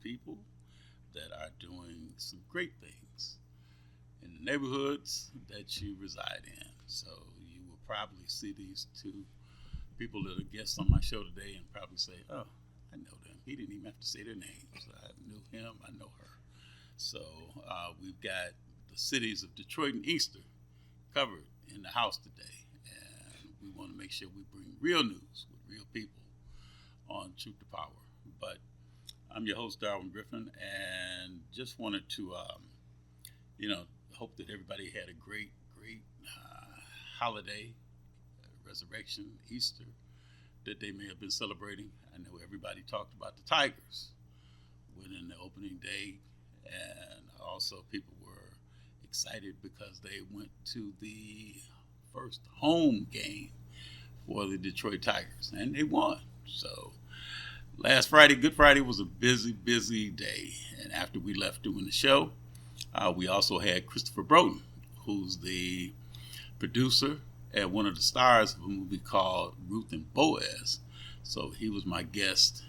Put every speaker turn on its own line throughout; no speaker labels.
people that are doing some great things in the neighborhoods that you reside in. So you will probably see these two people that are guests on my show today and probably say, oh, I know them. He didn't even have to say their names. I knew him, I know her. So we've got the cities of Detroit and Inkster covered in the house today. And we want to make sure we bring real news with real people on Truth to Power. But I'm your host, Darwin Griffin, and just wanted to, hope that everybody had a great holiday, Resurrection, Easter, that they may have been celebrating. I know everybody talked about the Tigers winning the opening day, and also people were excited because they went to the first home game for the Detroit Tigers, and they won. So last Friday, Good Friday, was a busy day, and after we left doing the show, we also had Christopher Broughton, who's the producer and one of the stars of a movie called Ruth and Boaz. So he was my guest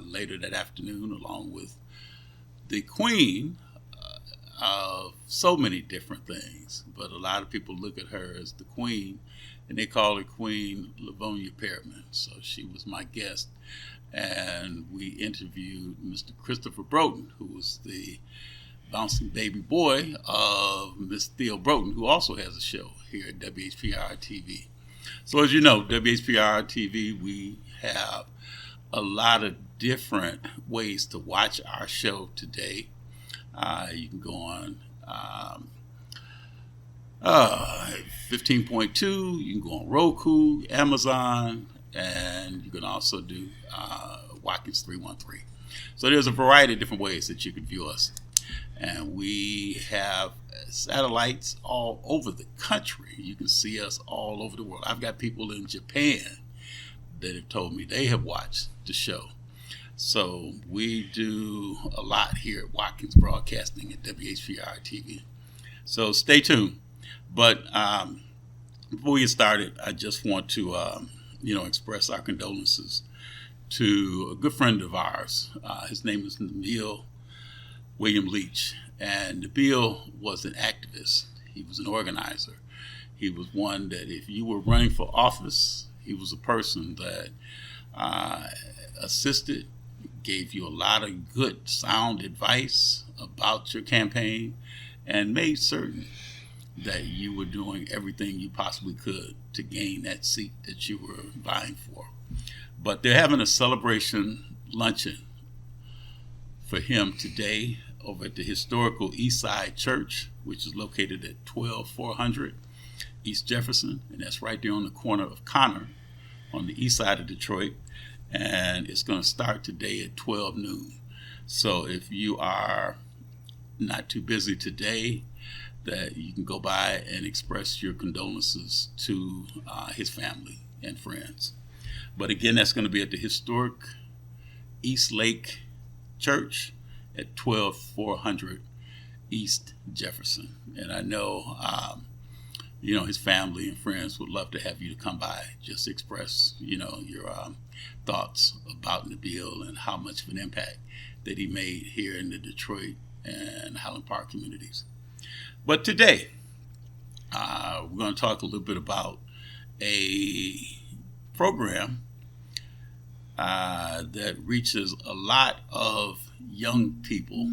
later that afternoon, along with the queen of so many different things. But a lot of people look at her as the queen, and they call her Queen Livonia Perriman. So she was my guest, and we interviewed Mr. Christopher Broughton, who was the bouncing baby boy of Miss Theo Broughton, who also has a show here at WHPR TV. So as you know, WHPR TV, we have a lot of different ways to watch our show today. You can go on 15.2, you can go on Roku, Amazon, and you can also do Watkins 313. So there's a variety of different ways that you can view us. And we have satellites all over the country. You can see us all over the world. I've got people in Japan that have told me they have watched the show. So we do a lot here at Watkins Broadcasting at WHPR TV. So stay tuned. But before we get started, I just want to, express our condolences to a good friend of ours. His name is Nabil William Leach. And Nabil was an activist. He was an organizer. He was one that if you were running for office, he was a person that assisted, gave you a lot of good, sound advice about your campaign, and made certain that you were doing everything you possibly could to gain that seat that you were vying for. But they're having a celebration luncheon for him today over at the historical East Side Church, which is located at 12400 East Jefferson, and that's right there on the corner of Connor on the east side of Detroit. And it's going to start today at 12 noon. So if you are not too busy today, that you can go by and express your condolences to his family and friends. But again, that's going to be at the historic East Lake Church at 12400 East Jefferson. And I know, his family and friends would love to have you to come by, just express, your thoughts about Nabil and how much of an impact that he made here in the Detroit and Highland Park communities. But today, we're going to talk a little bit about a program that reaches a lot of young people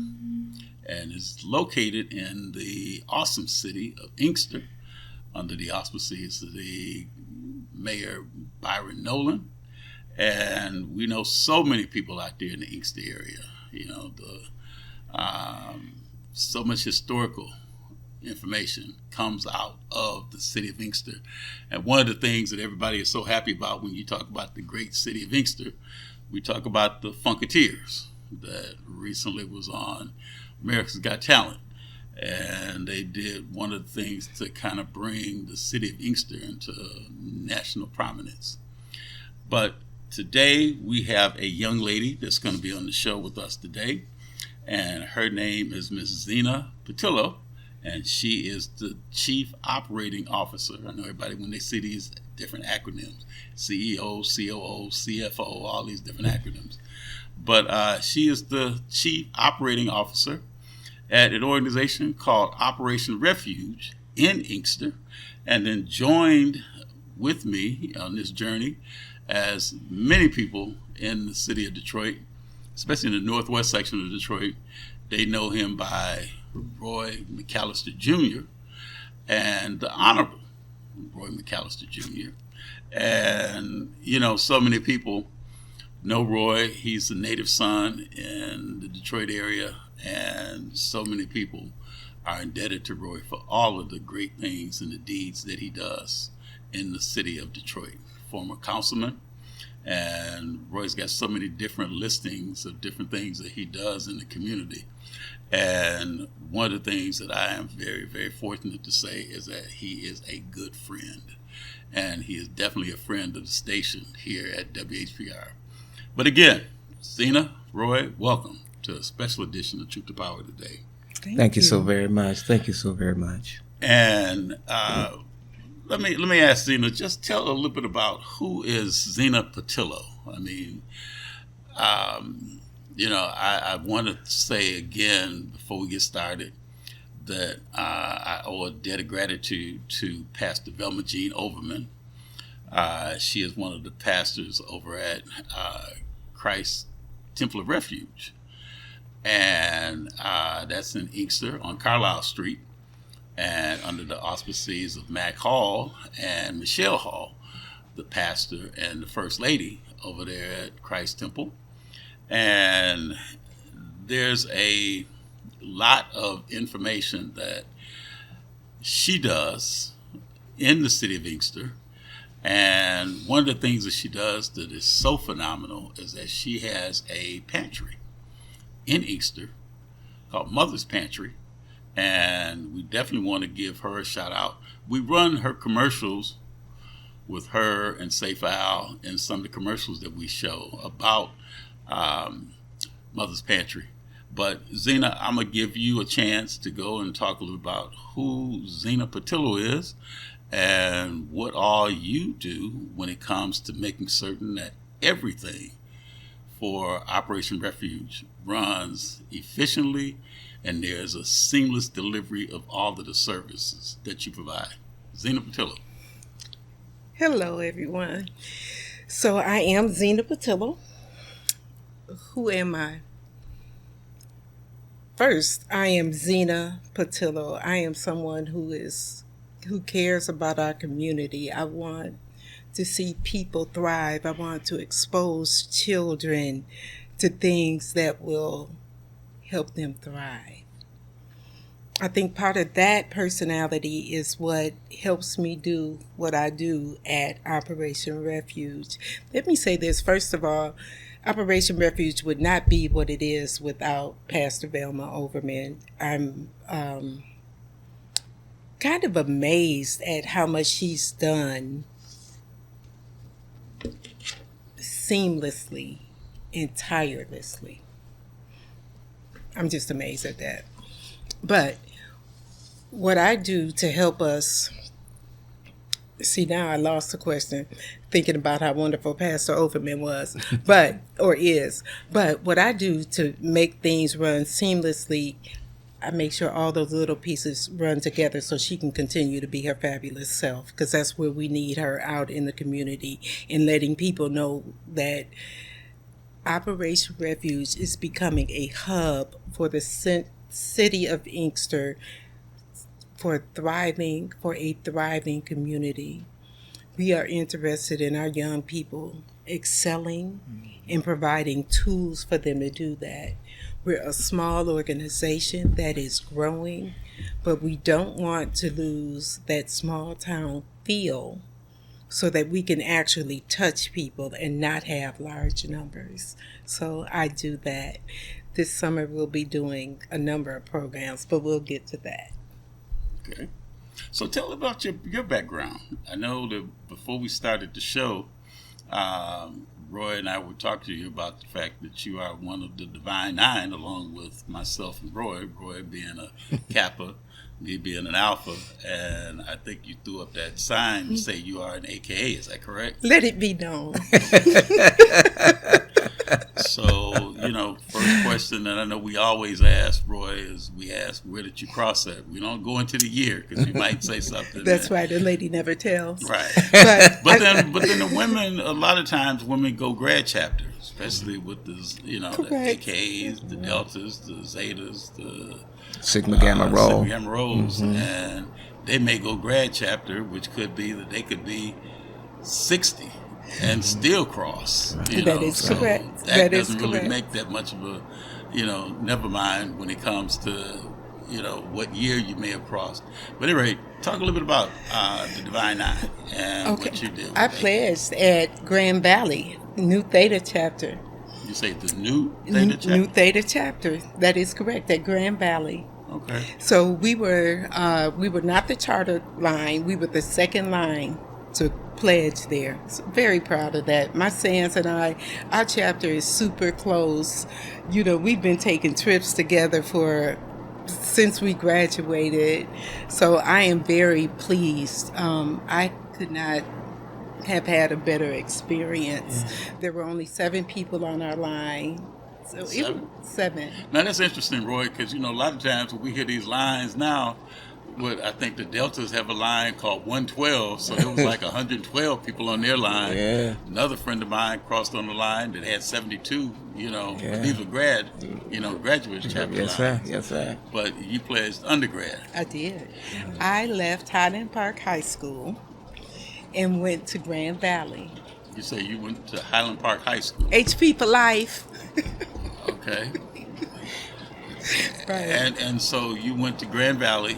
and is located in the awesome city of Inkster under the auspices of the Mayor Byron Nolan. And we know so many people out there in the Inkster area, so much historical information comes out of the city of Inkster. And one of the things that everybody is so happy about when you talk about the great city of Inkster, we talk about the Funketeers that recently was on America's Got Talent. And they did one of the things to kind of bring the city of Inkster into national prominence. But today we have a young lady that's going to be on the show with us today. And her name is Ms. Zena Patillo. And she is the Chief Operating Officer. I know everybody, when they see these different acronyms, CEO, COO, CFO, all these different acronyms. But she is the chief operating officer at an organization called Operation Refuge in Inkster, and then joined with me on this journey, as many people in the city of Detroit, especially in the northwest section of Detroit, they know him by Roy McAllister Jr. and the Honorable Roy McAllister Jr. And, so many people know Roy. He's a native son in the Detroit area, and so many people are indebted to Roy for all of the great things and the deeds that he does in the city of Detroit. Former councilman, and Roy's got so many different listings of different things that he does in the community. And one of the things that I am very, very fortunate to say is that he is a good friend. And he is definitely a friend of the station here at WHPR. But again, Zena, Roy, welcome to a special edition of Truth to Power today.
Thank you so very much. Thank you so very much.
And let me ask Zena, just tell a little bit about who is Zena Patillo. I mean, I want to say again before we get started that I owe a debt of gratitude to Pastor Velma Jean Overman. She is one of the pastors over at Christ Temple of Refuge, and that's in Inkster on Carlisle Street, and under the auspices of Mac Hall and Michelle Hall, the pastor and the first lady over there at Christ Temple. And there's a lot of information that she does in the city of Inkster. And one of the things that she does that is so phenomenal is that she has a pantry in Inkster called Mother's Pantry. And we definitely want to give her a shout out. We run her commercials with her and Safe Al in some of the commercials that we show about Mother's Pantry. But Zena, I'm going to give you a chance to go and talk a little about who Zena Patillo is and what all you do when it comes to making certain that everything for Operation Refuge runs efficiently and there's a seamless delivery of all of the services that you provide. Zena Patillo.
Hello, everyone. So I am Zena Patillo. Who am I? First, I am Zena Patillo. I am someone who cares about our community. I want to see people thrive. I want to expose children to things that will help them thrive. I think part of that personality is what helps me do what I do at Operation Refuge. Let me say this. First of all, Operation Refuge would not be what it is without Pastor Velma Overman. I'm kind of amazed at how much she's done seamlessly and tirelessly. I'm just amazed at that. But what I do to help us, see, now I lost the question, thinking about how wonderful Pastor Overman was, or is. But what I do to make things run seamlessly, I make sure all those little pieces run together so she can continue to be her fabulous self, because that's where we need her, out in the community and letting people know that Operation Refuge is becoming a hub for the city of Inkster for a thriving community. We are interested in our young people excelling and providing tools for them to do that. We're a small organization that is growing, but we don't want to lose that small town feel so that we can actually touch people and not have large numbers. So I do that. This summer we'll be doing a number of programs, but we'll get to that.
Okay. So tell about your background. I know that before we started the show, Roy and I were talking to you about the fact that you are one of the Divine Nine, along with myself and Roy being a Kappa, me being an Alpha, and I think you threw up that sign to say you are an AKA. Is that correct?
Let it be known.
So, first question that I know we always ask, Roy, is we ask, where did you cross at? We don't go into the year because you might say something.
That's right. The lady never tells.
Right.
But
then the women, a lot of times women go grad chapter, especially with the, the AKs, the Deltas, the Zetas, the
Sigma Gamma Rho.
Sigma Gamma Rhos. And they may go grad chapter, which could be that they could be 60 and still cross.
That is correct.
That doesn't really make that much of a, never mind when it comes to, what year you may have crossed. But anyway, talk a little bit about the Divine Nine and what you did.
I pledged at Grand Valley, Nu Theta chapter.
You say the Nu Theta chapter?
Nu Theta chapter. That is correct, at Grand Valley.
Okay.
So we were not the charter line. We were the second line to pledge there. So very proud of that. My Sans and I, our chapter is super close. We've been taking trips together since we graduated. So I am very pleased. I could not have had a better experience. There were only 7 people on our line. So 7.
Now that's interesting, Roy, because a lot of times when we hear these lines now, I think the Deltas have a line called 112, so there was like 112 people on their line.
Yeah.
Another friend of mine crossed on the line that had 72. These were graduate chapter
Yes, sir. Yes, sir.
But you pledged undergrad.
I did. I left Highland Park High School and went to Grand Valley.
You say you went to Highland Park High School.
HP for life.
Okay.
Right.
And so you went to Grand Valley.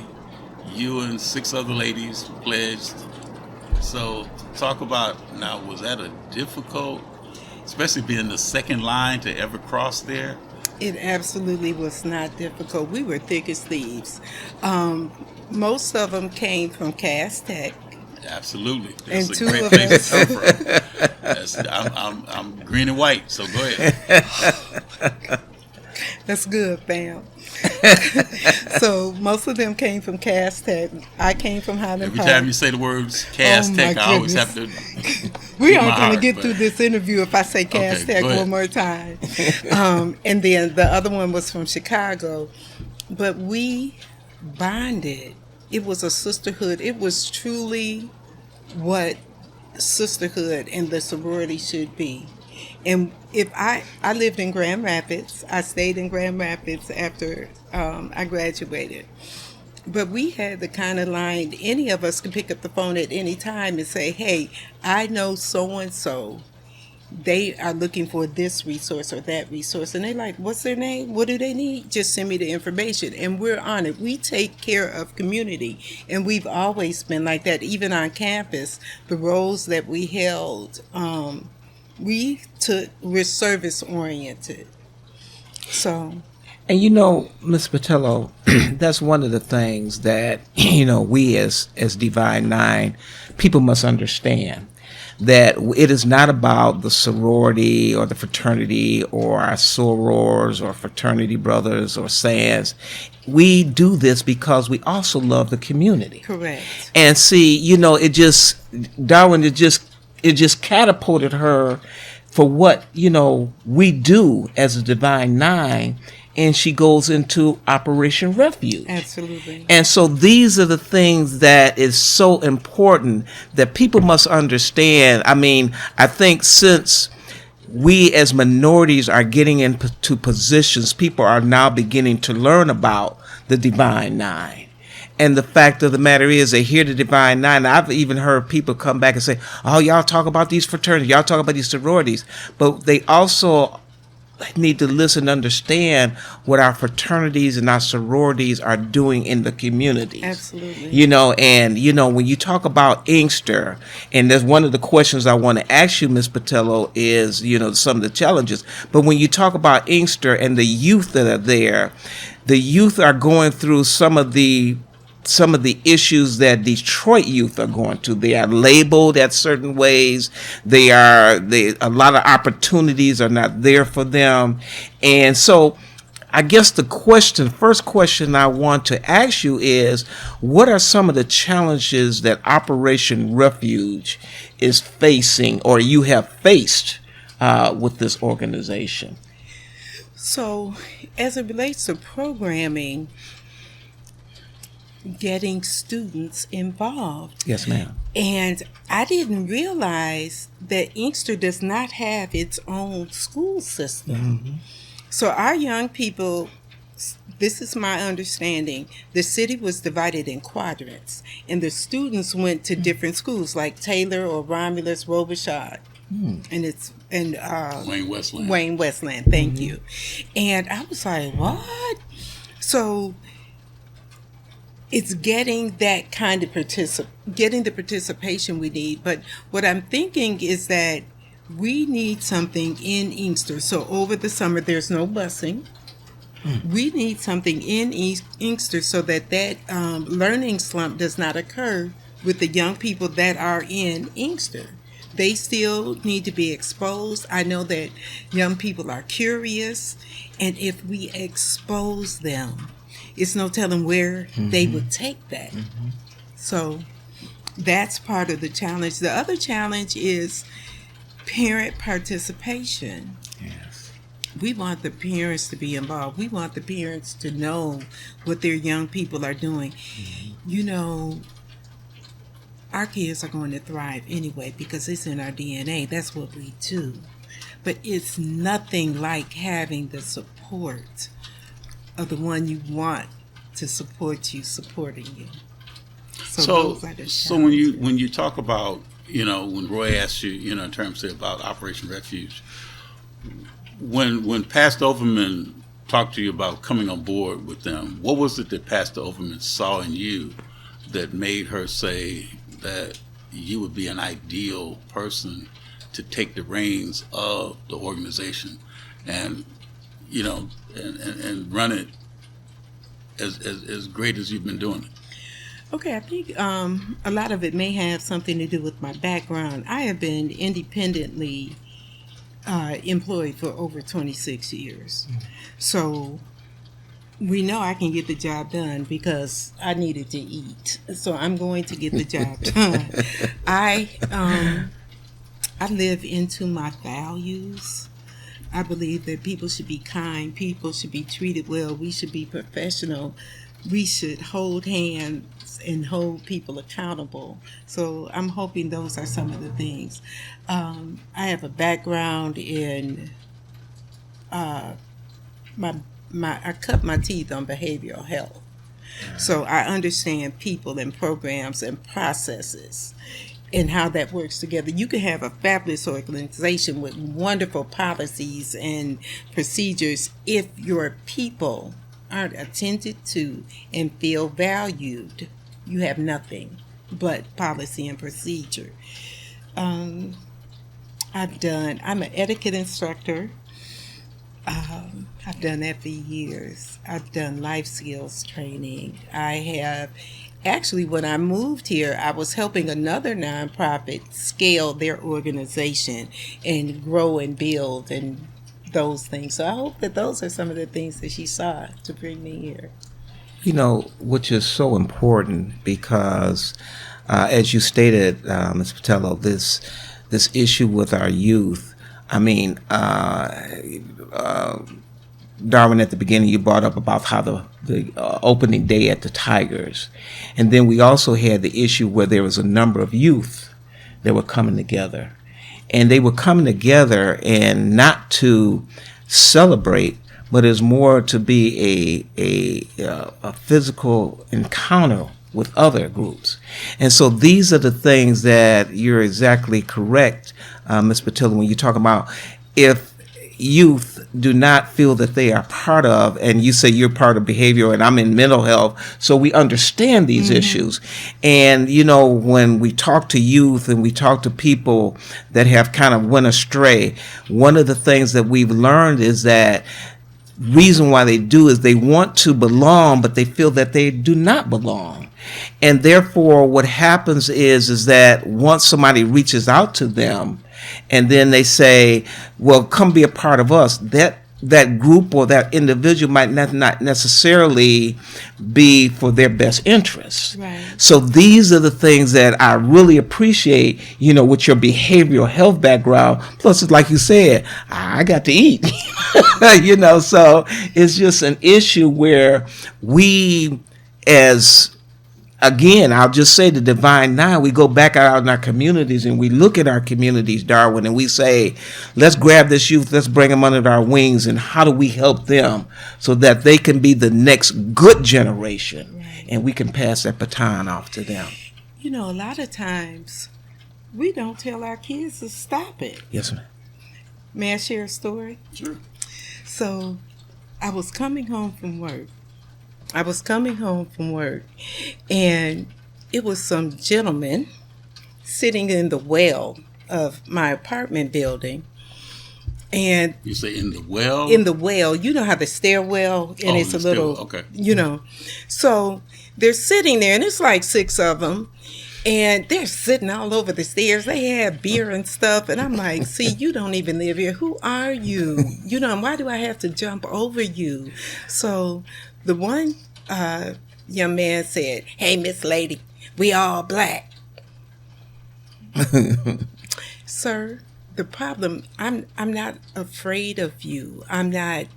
You and 6 other ladies pledged. So talk about, now, was that a difficult, especially being the second line to ever cross there?
It absolutely was not difficult. We were thick as thieves. Most of them came from Cass Tech.
Absolutely. That's
And
a
2
great
of
place
us.
to come from. I'm green and white, so go ahead.
That's good, fam. So most of them came from Cass Tech. I came from Highland
Every
Park.
time you say the words Cass
Oh,
Tech,
my
I always have
goodness.
to.
We
keep my
aren't going to
heart,
get
but-
through this interview if I say Cass
Okay,
Tech
go ahead.
one more time. And then the other one was from Chicago. But we bonded. It was a sisterhood. It was truly what sisterhood and the sorority should be. And if I lived in Grand Rapids, I stayed in Grand Rapids after I graduated. But we had the kind of line, any of us could pick up the phone at any time and say, hey, I know so-and-so. They are looking for this resource or that resource. And they're like, what's their name? What do they need? Just send me the information. And we're on it. We take care of community. And we've always been like that. Even on campus, the roles that we held, we're service oriented. So.
And Ms. Patello, that's one of the things that, we as Divine Nine, people must understand. That it is not about the sorority or the fraternity or our sorors or fraternity brothers or Sans. We do this because we also love the community.
Correct.
And see, Darwin, it just catapulted her for what, we do as a Divine Nine. And she goes into Operation Refuge.
Absolutely.
And so these are the things that is so important that people must understand. I mean, I think since we as minorities are getting into positions, people are now beginning to learn about the Divine Nine. And the fact of the matter is, they hear the Divine Nine. I've even heard people come back and say, oh, y'all talk about these fraternities, y'all talk about these sororities. But they also need to listen and understand what our fraternities and our sororities are doing in the community.
Absolutely.
When you talk about Inkster, and there's one of the questions I want to ask you, Ms. Patello, is, some of the challenges. But when you talk about Inkster and the youth that are there, the youth are going through some of the issues that Detroit youth are going to. They are labeled at certain ways. A lot of opportunities are not there for them. And so I guess the first question I want to ask you is, what are some of the challenges that Operation Refuge is facing or you have faced with this organization?
So, as it relates to programming, getting students involved.
Yes, ma'am.
And I didn't realize that Inkster does not have its own school system.
Mm-hmm.
So our young people, this is my understanding, the city was divided in quadrants, and the students went to different schools like Taylor or Romulus, Robichaud. And
Wayne Westland.
Wayne Westland, thank you. And I was like, what? So it's getting that kind of getting the participation we need. But what I'm thinking is that we need something in Inkster. So over the summer, there's no busing. We need something in Inkster so that learning slump does not occur with the young people that are in Inkster. They still need to be exposed. I know that young people are curious, and if we expose them, it's no telling where they would take that. So that's part of the challenge. The other challenge is parent participation.
Yes.
We want the parents to be involved. We want the parents to know what their young people are doing. You know, our kids are going to thrive anyway because it's in our DNA. That's what we do. But it's nothing like having the support of the one you want to support you, supporting you.
So when you talk about, when Roy asked you, in terms of about Operation Refuge, when Pastor Overman talked to you about coming on board with them, what was it that Pastor Overman saw in you that made her say that you would be an ideal person to take the reins of the organization and run it as great as you've been doing it?
Okay, I think a lot of it may have something to do with my background. I have been independently employed for over 26 years. So we know I can get the job done because I needed to eat. So I'm going to get the job done. I live into my values. I believe that people should be kind, people should be treated well, we should be professional, we should hold hands and hold people accountable. So I'm hoping those are some of the things. I have a background in I cut my teeth on behavioral health. So I understand people and programs and processes and how that works together. You can have a fabulous organization with wonderful policies and procedures if your people aren't attended to and feel valued. You have nothing but policy and procedure. I'm an etiquette instructor. I've done that for years. I've done life skills training. Actually, when I moved here, I was helping another nonprofit scale their organization and grow and build and those things. So I hope that those are some of the things that she saw to bring me here.
Which is so important because, as you stated, Ms. Patello, this issue with our youth. I mean, Darwin, at the beginning, you brought up about how the opening day at the Tigers. And then we also had the issue where there was a number of youth that were coming together. And they were coming together and not to celebrate, but it's more to be a physical encounter with other groups. And so these are the things that you're exactly correct, Ms. Patello, when you talk about if youth do not feel that they are part of, and you say you're part of behavioral and I'm in mental health, so we understand these issues. And when we talk to youth and we talk to people that have kind of went astray, one of the things that we've learned is that reason why they do is they want to belong, but they feel that they do not belong. And therefore what happens is that once somebody reaches out to them and then they say, well, come be a part of us, that that group or that individual might not necessarily be for their best interest.
Right.
So these are the things that I really appreciate, with your behavioral health background. Plus, it's like you said, I got to eat, so it's just an issue where we, again, I'll just say the Divine Nine, we go back out in our communities and we look at our communities, Darwin, and we say, let's grab this youth, let's bring them under our wings, and how do we help them so that they can be the next good generation, right, and we can pass that baton off to them.
A lot of times we don't tell our kids to stop it.
Yes, ma'am.
May I share a story?
Sure.
So I was coming home from work, and it was some gentleman sitting in the well of my apartment building. And
you say in the well?
In the well. You know how the stairwell, and it's a little,
okay.
So they're sitting there, and it's like 6 of them, and they're sitting all over the stairs. They had beer and stuff, and I'm like, see, you don't even live here. Who are you? And why do I have to jump over you? So the one young man said, hey, Miss Lady, we all black. Sir, the problem, I'm not afraid of you. I'm not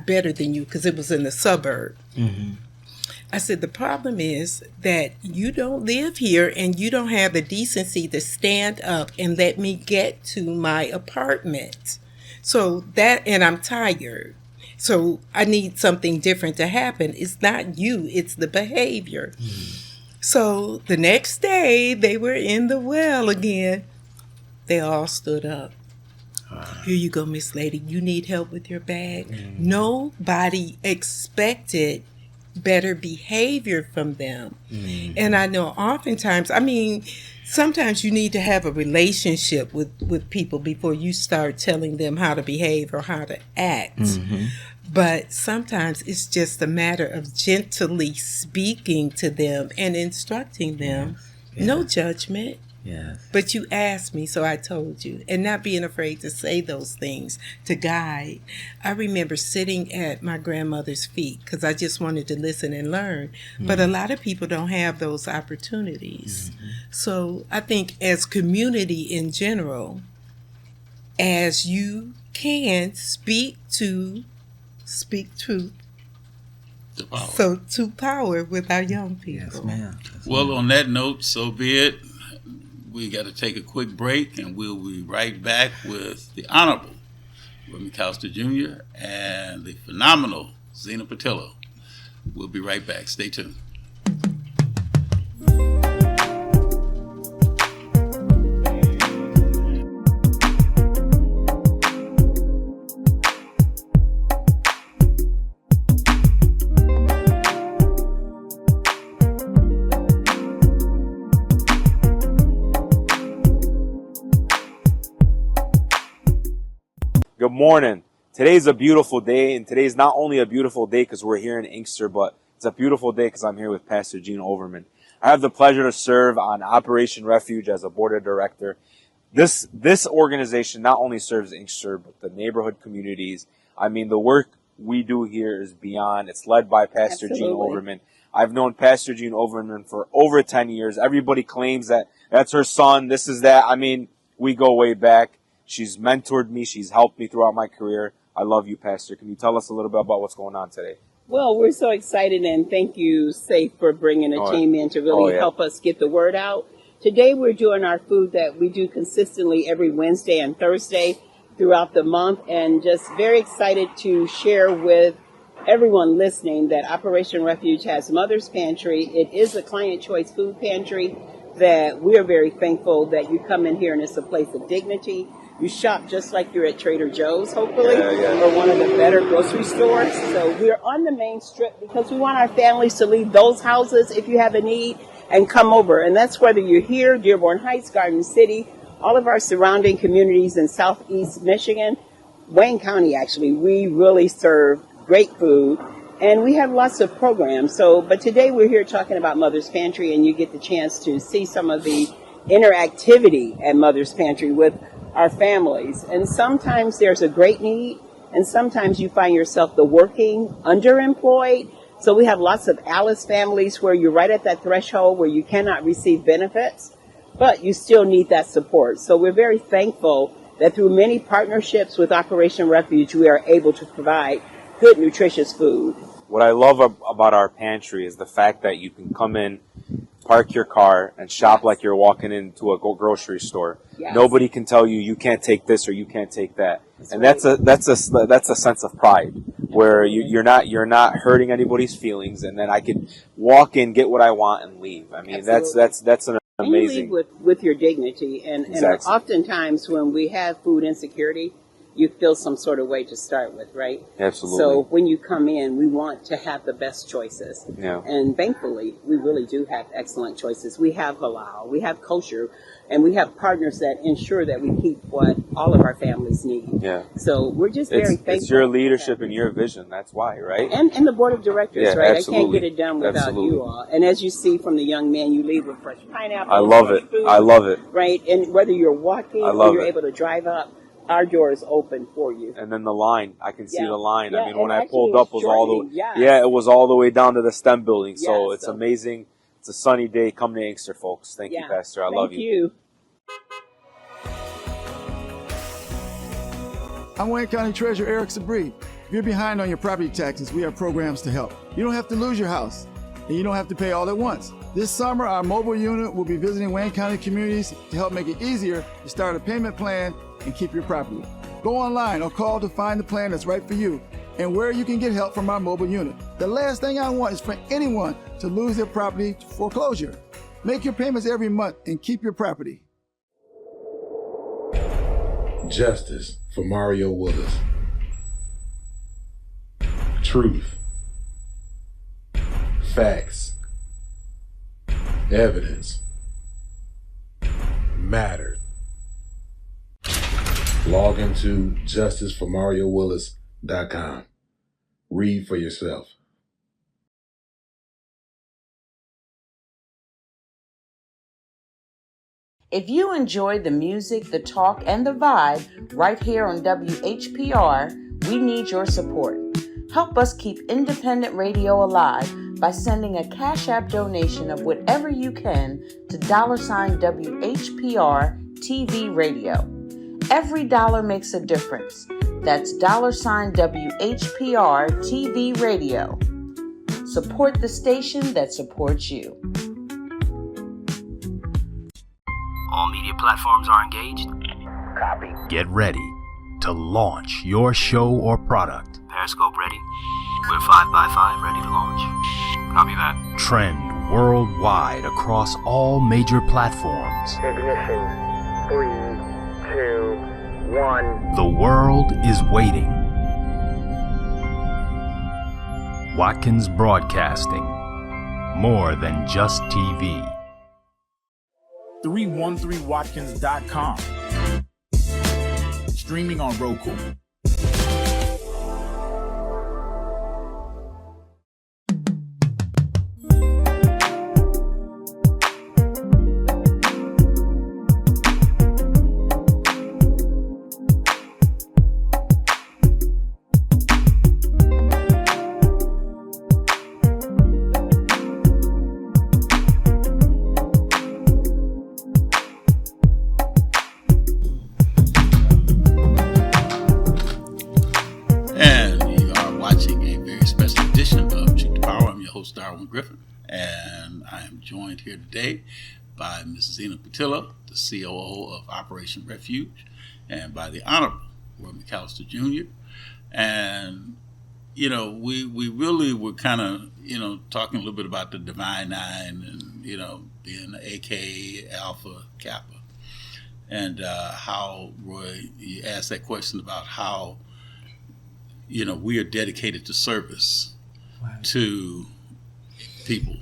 better than you, because it was in the suburb. Mm-hmm. I said, the problem is that you don't live here and you don't have the decency to stand up and let me get to my apartment. So and I'm tired. So I need something different to happen. It's not you, it's the behavior. Mm. So the next day they were in the well again. They all stood up. Here you go, Miss Lady. You need help with your bag. Mm. Nobody expected better behavior from them. Mm. And I know oftentimes, sometimes you need to have a relationship with people before you start telling them how to behave or how to act. Mm-hmm. But sometimes it's just a matter of gently speaking to them and instructing them. Yes. No judgment. Yes. But you asked me, so I told you. And not being afraid to say those things, to guide. I remember sitting at my grandmother's feet because I just wanted to listen and learn. Mm-hmm. But a lot of people don't have those opportunities. Mm-hmm. So I think as community in general, as you can speak truth. So to power with our young people.
Yes, ma'am.
Well, on that note, so be it. We got to take a quick break, and we'll be right back with the Honorable William McAllister Jr. and the phenomenal Zena Patillo. We'll be right back. Stay tuned.
Good morning. Today's a beautiful day, and today's not only a beautiful day because we're here in Inkster, but it's a beautiful day because I'm here with Pastor Gene Overman. I have the pleasure to serve on Operation Refuge as a board of director. This organization not only serves Inkster, but the neighborhood communities. The work we do here is beyond. It's led by Pastor Gene Overman. I've known Pastor Gene Overman for over 10 years. Everybody claims that that's her son, this is that. We go way back. She's mentored me. She's helped me throughout my career. I love you, Pastor. Can you tell us a little bit about what's going on today?
Well, we're so excited, and thank you, Safe, for bringing a team in to really help us get the word out. Today, we're doing our food that we do consistently every Wednesday and Thursday throughout the month, and just very excited to share with everyone listening that Operation Refuge has Mother's Pantry. It is a client choice food pantry that we are very thankful that you come in here, and it's a place of dignity. You shop just like you're at Trader Joe's, hopefully, or one of the better grocery stores. So we're on the main strip because we want our families to leave those houses if you have a need and come over. And that's whether you're here, Dearborn Heights, Garden City, all of our surrounding communities in Southeast Michigan, Wayne County, actually. We really serve great food, and we have lots of programs. But today we're here talking about Mother's Pantry, and you get the chance to see some of the interactivity at Mother's Pantry with our families. And sometimes there's a great need, And sometimes you find yourself the working underemployed. So we have lots of Alice families where you're right at that threshold where you cannot receive benefits, but you still need that support. So we're very thankful that through many partnerships with Operation Refuge, we are able to provide good, nutritious food.
What I love about our pantry is the fact that you can come in, park your car, and shop like you're walking into a grocery store.
Yes.
Nobody can tell you can't take this or you can't take that, and
right.
that's a sense of pride where you're not hurting anybody's feelings, and then I can walk in, get what I want, and leave. I mean,
Absolutely.
that's an amazing.
And you leave with your dignity, and
Exactly.
oftentimes when we have food insecurity, you feel some sort of way to start with, right?
Absolutely.
So when you come in, we want to have the best choices.
Yeah.
And thankfully, we really do have excellent choices. We have halal, we have kosher, and we have partners that ensure that we keep what all of our families need.
Yeah.
So we're just very thankful.
It's your leadership and your vision. That's why, right?
And the board of directors,
Yeah,
right?
absolutely.
I can't get it done without
Absolutely.
you all. And as you see from the young man, you leave with fresh pineapple.
I love
fresh
it.
Food,
I love it.
Right? And whether you're walking
I love
or you're
it.
able to drive up, our door is open for you.
And then the line, I can see
Yeah.
the line.
Yeah,
I mean, when
and
I pulled
actually
up, was all the
it's shortening,
it was all the way down to the STEM building. So
Yeah,
it's
so-
amazing. It's a sunny day. Come to Inkster, folks. Thank you, Pastor. I love
Thank you.
I'm Wayne County Treasurer Eric Sabri. If you're behind on your property taxes, we have programs to help. You don't have to lose your house, and you don't have to pay all at once. This summer, our mobile unit will be visiting Wayne County communities to help make it easier to start a payment plan and keep your property. Go online or call to find the plan that's right for you and where you can get help from our mobile unit. The last thing I want is for anyone to lose their property to foreclosure. Make your payments every month and keep your property.
Justice for Mario Willis. Truth. Facts. Evidence. Mattered. Log into justiceformariowillis.com. Read for yourself.
If you enjoy the music, the talk, and the vibe right here on WHPR, we need your support. Help us keep independent radio alive by sending a Cash App donation of whatever you can to $WHPR TV Radio. Every dollar makes a difference. That's $WHPR TV Radio. Support the station that supports you.
All media platforms are engaged. Copy. Get ready to launch your show or product. Periscope ready. We're 5x5 ready to launch. Copy that. Trend worldwide across all major platforms.
Ignition. 3, 2, 1.
The world is waiting. Watkins Broadcasting. More than just TV.
313watkins.com. Streaming on Roku.
Darwin Griffin, and I am joined here today by Ms. Zena Patillo, the COO of Operation Refuge, and by the Honorable Roy McAllister Jr. And, you know, we really were kind of, you know, talking a little bit about the Divine Nine and, you know, being AK, Alpha, Kappa, and how, Roy, you asked that question about how, you know, we are dedicated to service to people.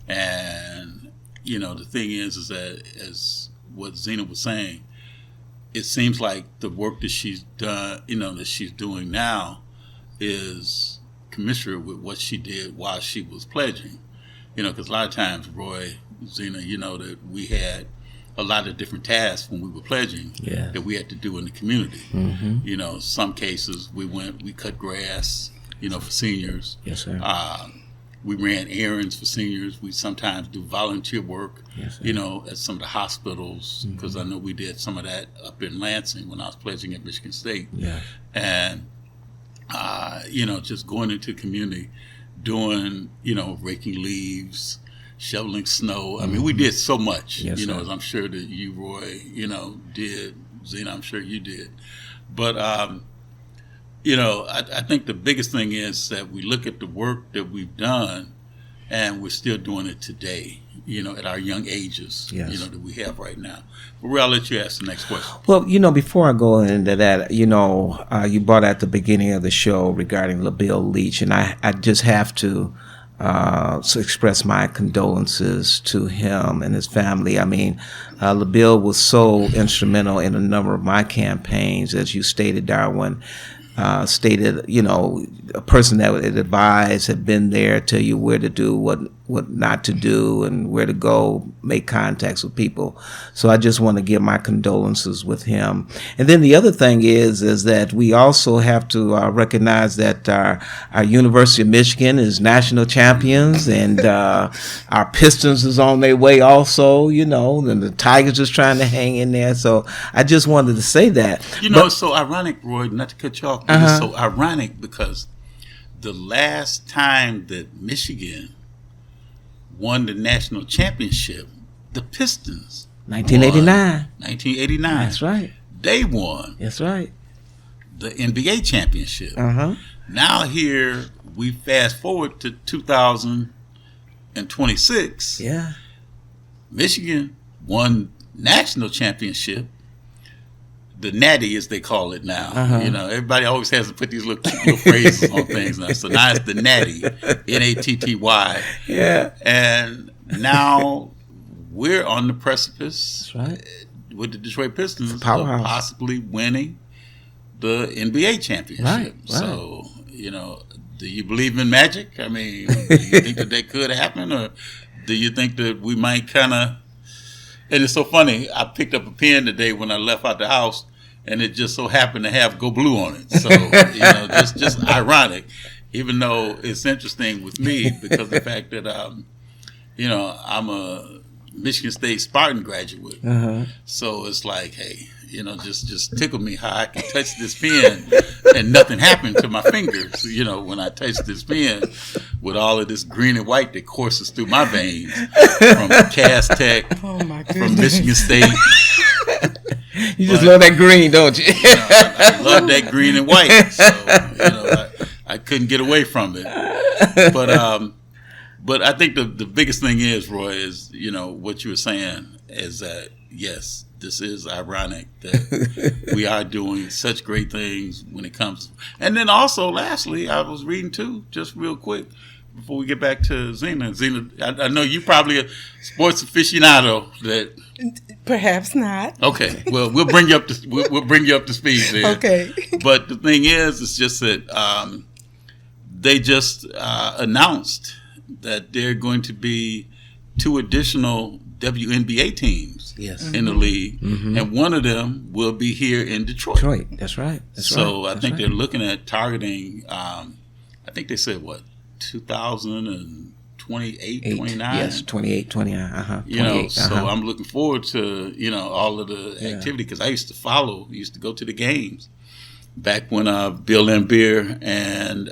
And, you know, the thing is that, as what Zena was saying, it seems like the work that she's done, you know, that she's doing now is commensurate with what she did while she was pledging. You know, because a lot of times, Roy, Zena, you know, that we had a lot of different tasks when we were pledging that we had to do in the community. You know, some cases we cut grass, you know, for seniors.
Yes, sir.
We ran errands for seniors. We sometimes do volunteer work, you know, at some of the hospitals, because I know we did some of that up in Lansing when I was pledging at Michigan State. And, you know, just going into the community, doing, you know, raking leaves, shoveling snow. I mean, we did so much, you know, as I'm sure that you, Roy, you know, did. Zena, I'm sure you did. But, you know, I think the biggest thing is that we look at the work that we've done and we're still doing it today, you know, at our young ages, you know, that we have right now. But I'll let you ask the next question.
Well, you know, before I go into that, you know, you brought at the beginning of the show regarding LaBelle Leach, and I just have to express my condolences to him and his family. I mean, LaBelle was so instrumental in a number of my campaigns, as you stated, Darwin. Stated, you know, a person that would advise, had been there, tell you where to do, what not to do, and where to go, make contacts with people. So I just want to give my condolences with him. And then the other thing is that we also have to recognize that our University of Michigan is national champions, and our Pistons is on their way also, you know, and the Tigers is trying to hang in there. So I just wanted to say that.
You know, it's so ironic, Roy, not to cut you off, but it's so ironic because the last time that Michigan won the national championship, the Pistons
1989.
That's
right.
They won.
That's right.
The NBA championship. Now here we fast forward to 2026.
Yeah.
Michigan won national championship. The Natty, as they call it now. You know, everybody always has to put these little phrases on things now. So now it's the Natty, Natty.
Yeah.
And now we're on the precipice with the Detroit Pistons of possibly winning the NBA championship.
Right.
So, you know, do you believe in magic? I mean, do you think that could happen? Or do you think that we might kind of... And it's so funny, I picked up a pen today when I left out the house, and it just so happened to have Go Blue on it. So, you know, just ironic, even though it's interesting with me because of the fact that, you know, I'm a Michigan State Spartan graduate. So it's like, hey, you know, just tickle me how I can touch this pen and nothing happened to my fingers, you know, when I touch this pen with all of this green and white that courses through my veins from Cass Tech, from Michigan State.
You just love that green, don't you?
You know, I love that green and white. So, you know, I couldn't get away from it. But I think the biggest thing is, Roy, is, you know, what you were saying is that, yes, this is ironic that we are doing such great things when it comes. And then also, lastly, I was reading too, just real quick, before we get back to Zena. Zena, I know you probably a sports aficionado. That
perhaps not.
Okay, well, we'll bring you up to we'll bring you up to speed there.
Okay.
But the thing is, it's just that they just announced that there are going to be 2 additional WNBA teams in the league, and one of them will be here in Detroit.
That's right.
So I think they're looking at targeting. I think they said what 2028, 29.
Yes, 28, 29.
You know, so I'm looking forward to, you know, all of the activity because I used to go to the games back when Bill Laimbeer and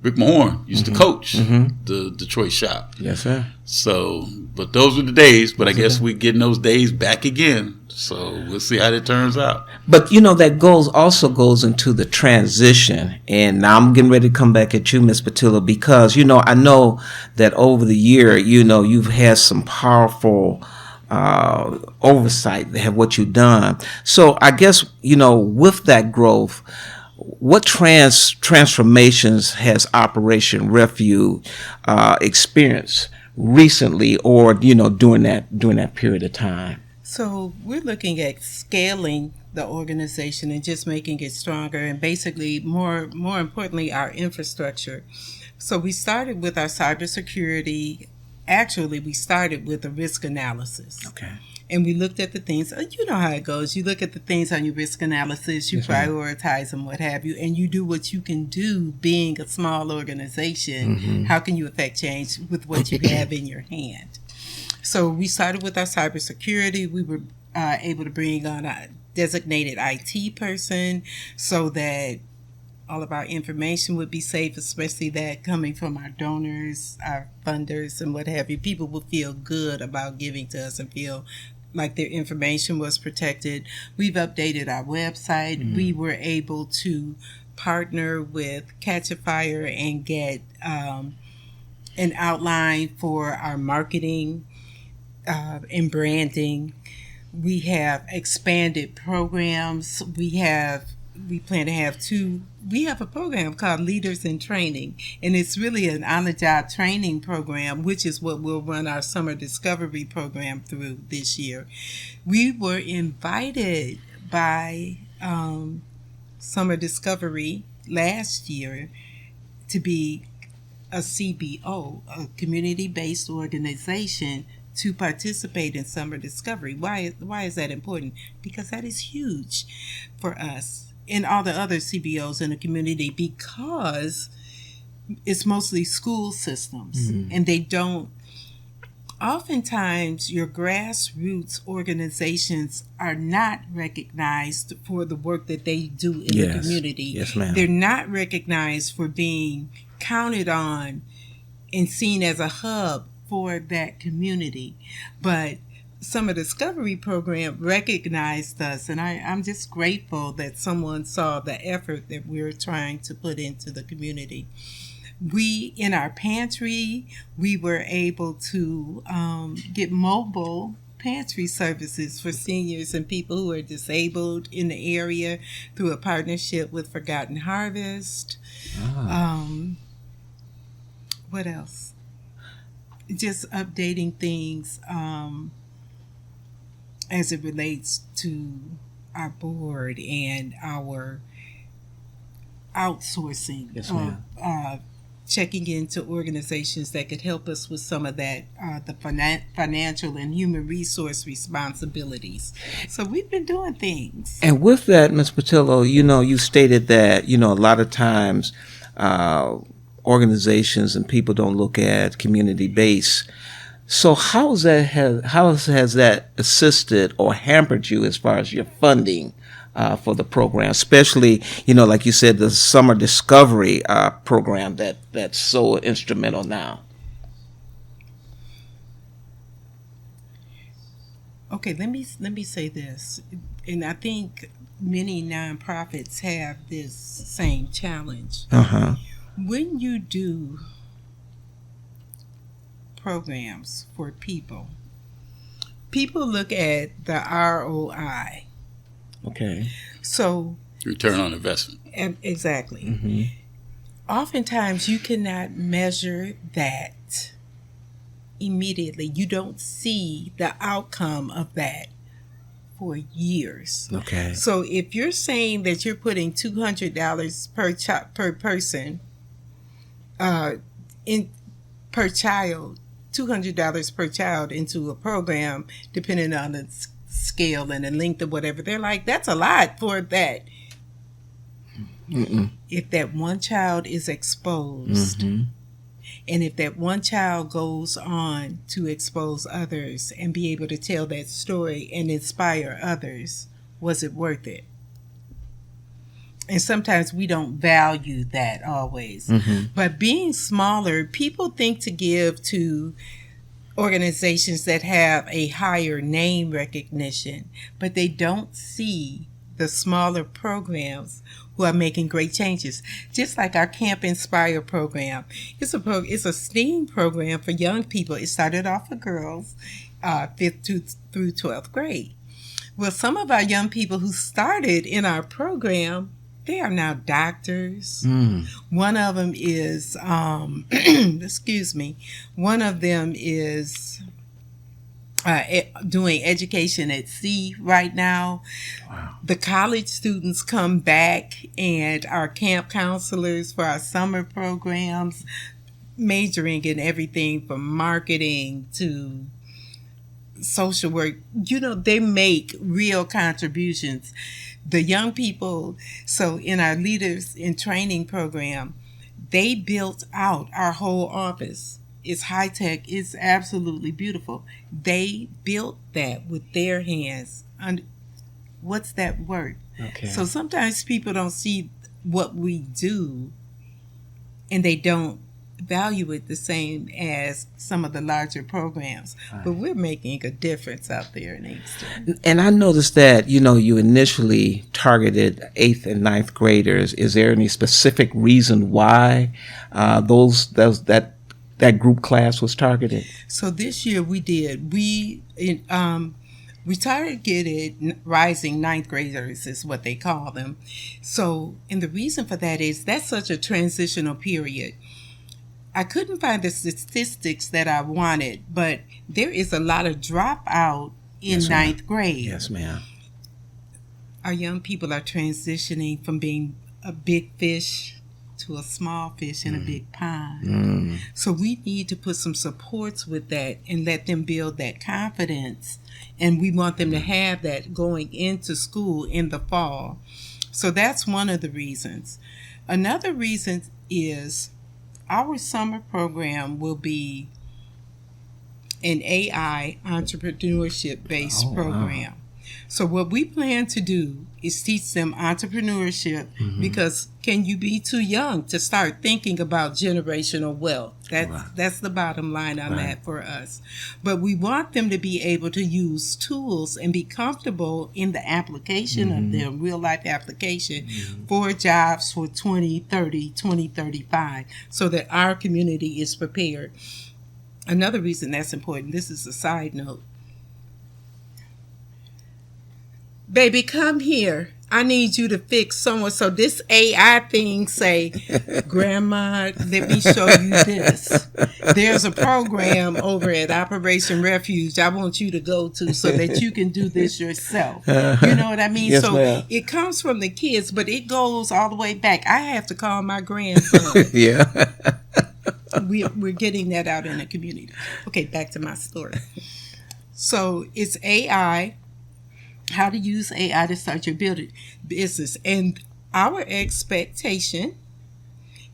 Rick Mahorn used to coach the Detroit Shop.
Yes, sir.
So, but those were the days. But I guess we're getting those days back again. So we'll see how that turns out.
But, you know, that also goes into the transition. And now I'm getting ready to come back at you, Ms. Patillo, because, you know, I know that over the year, you know, you've had some powerful oversight of what you've done. So I guess, you know, with that growth, what transformations has Operation Refuge experienced recently, or, you know, during that period of time?
So we're looking at scaling the organization and just making it stronger, and basically more importantly, our infrastructure. So we started with our cybersecurity. Actually, we started with a risk analysis.
Okay.
And we looked at the things, you know how it goes. You look at the things on your risk analysis, you prioritize them, what have you, and you do what you can do being a small organization. How can you affect change with what you have in your hand? So we started with our cybersecurity. We were able to bring on a designated IT person so that all of our information would be safe, especially that coming from our donors, our funders, and what have you. People will feel good about giving to us and feel like their information was protected. We've updated our website. We were able to partner with Catch a Fire and get an outline for our marketing and branding. We have expanded programs. We plan to have we have a program called Leaders in Training, and it's really an on-the-job training program, which is what we'll run our Summer Discovery program through this year. We were invited by Summer Discovery last year to be a CBO, a community-based organization, to participate in Summer Discovery. Why is that important? Because that is huge for us and all the other CBOs in the community, because it's mostly school systems and they don't. Oftentimes, your grassroots organizations are not recognized for the work that they do in the community.
Yes, ma'am.
They're not recognized for being counted on and seen as a hub for that community. But Summer Discovery program recognized us, and I'm just grateful that someone saw the effort that we're trying to put into the community. We, in our pantry, we were able to get mobile pantry services for seniors and people who are disabled in the area through a partnership with Forgotten Harvest. What else? Just updating things as it relates to our board and our outsourcing.
Yes, ma'am.
Checking into organizations that could help us with some of that, the financial and human resource responsibilities. So we've been doing things.
And with that, Ms. Patillo, you stated that, a lot of times organizations and people don't look at community base. So how has that assisted or hampered you as far as your funding for the program, especially, like you said, the Summer Discovery program that's so instrumental now?
Okay, let me say this, and I think many nonprofits have this same challenge. When you do programs for people look at the ROI.
Okay.
So
return on investment.
Exactly. Oftentimes you cannot measure that immediately. You don't see the outcome of that for years.
Okay.
So if you're saying that you're putting $200 per person per child, $200 per child into a program, depending on the scale and the length of whatever, they're like, that's a lot for that. If that one child is exposed, and if that one child goes on to expose others and be able to tell that story and inspire others, was it worth it? And sometimes we don't value that always. But being smaller, people think to give to organizations that have a higher name recognition, but they don't see the smaller programs who are making great changes. Just like our Camp Inspire program. It's a STEAM program for young people. It started off for girls, 5th through 12th grade. Well, some of our young people who started in our program, they are now doctors. One of them is, one of them is doing education at sea right now. Wow. The college students come back and are camp counselors for our summer programs, majoring in everything from marketing to social work, they make real contributions. The young people, so in our Leaders in Training program, they built out our whole office. It's high tech. It's absolutely beautiful. They built that with their hands. What's that word?
Okay.
So sometimes people don't see what we do, and they don't value it the same as some of the larger programs. Right. But we're making a difference out there in Inkster.
And I noticed that, you initially targeted 8th and 9th graders. Is there any specific reason why that group class was targeted?
So this year we did. We targeted rising 9th graders is what they call them. So, and the reason for that is that's such a transitional period. I couldn't find the statistics that I wanted, but there is a lot of dropout in 9th grade.
Yes, ma'am.
Our young people are transitioning from being a big fish to a small fish in a big pond. So we need to put some supports with that and let them build that confidence. And we want them to have that going into school in the fall. So that's one of the reasons. Another reason is our summer program will be an AI entrepreneurship-based program. Wow. So what we plan to do is teach them entrepreneurship because can you be too young to start thinking about generational wealth? That's the bottom line on that for us. But we want them to be able to use tools and be comfortable in the application of them, real life application for jobs for 2030, 2035, so that our community is prepared. Another reason that's important, this is a side note. Baby, come here. I need you to fix someone. So this AI thing say, Grandma, let me show you this. There's a program over at Operation Refuge I want you to go to so that you can do this yourself. You know what I mean?
Yes,
so
ma'am.
It comes from the kids, but it goes all the way back. I have to call my grandson.
Yeah.
We're getting that out in the community. Okay, back to my story. So it's AI. How to use AI to start your business. And our expectation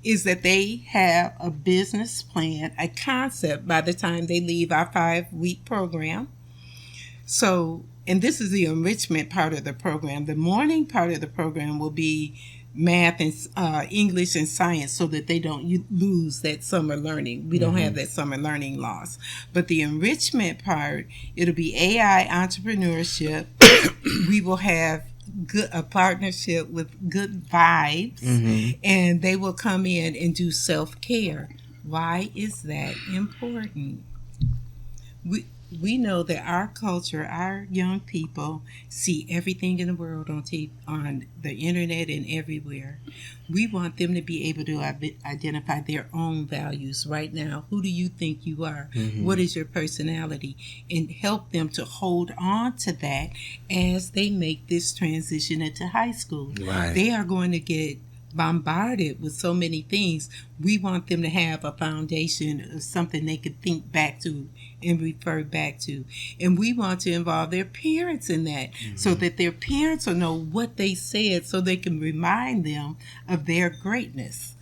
is that they have a business plan, a concept by the time they leave our 5-week program. So, and this is the enrichment part of the program. The morning part of the program will be math and English and science so that they don't lose that summer learning. We don't have that summer learning loss. But the enrichment part, it'll be AI entrepreneurship. We will have a partnership with Good Vibes, and they will come in and do self-care. Why is that important? We know that our culture, our young people see everything in the world on TV, on the internet and everywhere. We want them to be able to identify their own values right now. Who do you think you are? What is your personality? And help them to hold on to that as they make this transition into high school.
Right.
They are going to get bombarded with so many things. We want them to have a foundation of something they could think back to and refer back to. And we want to involve their parents in that so that their parents will know what they said so they can remind them of their greatness.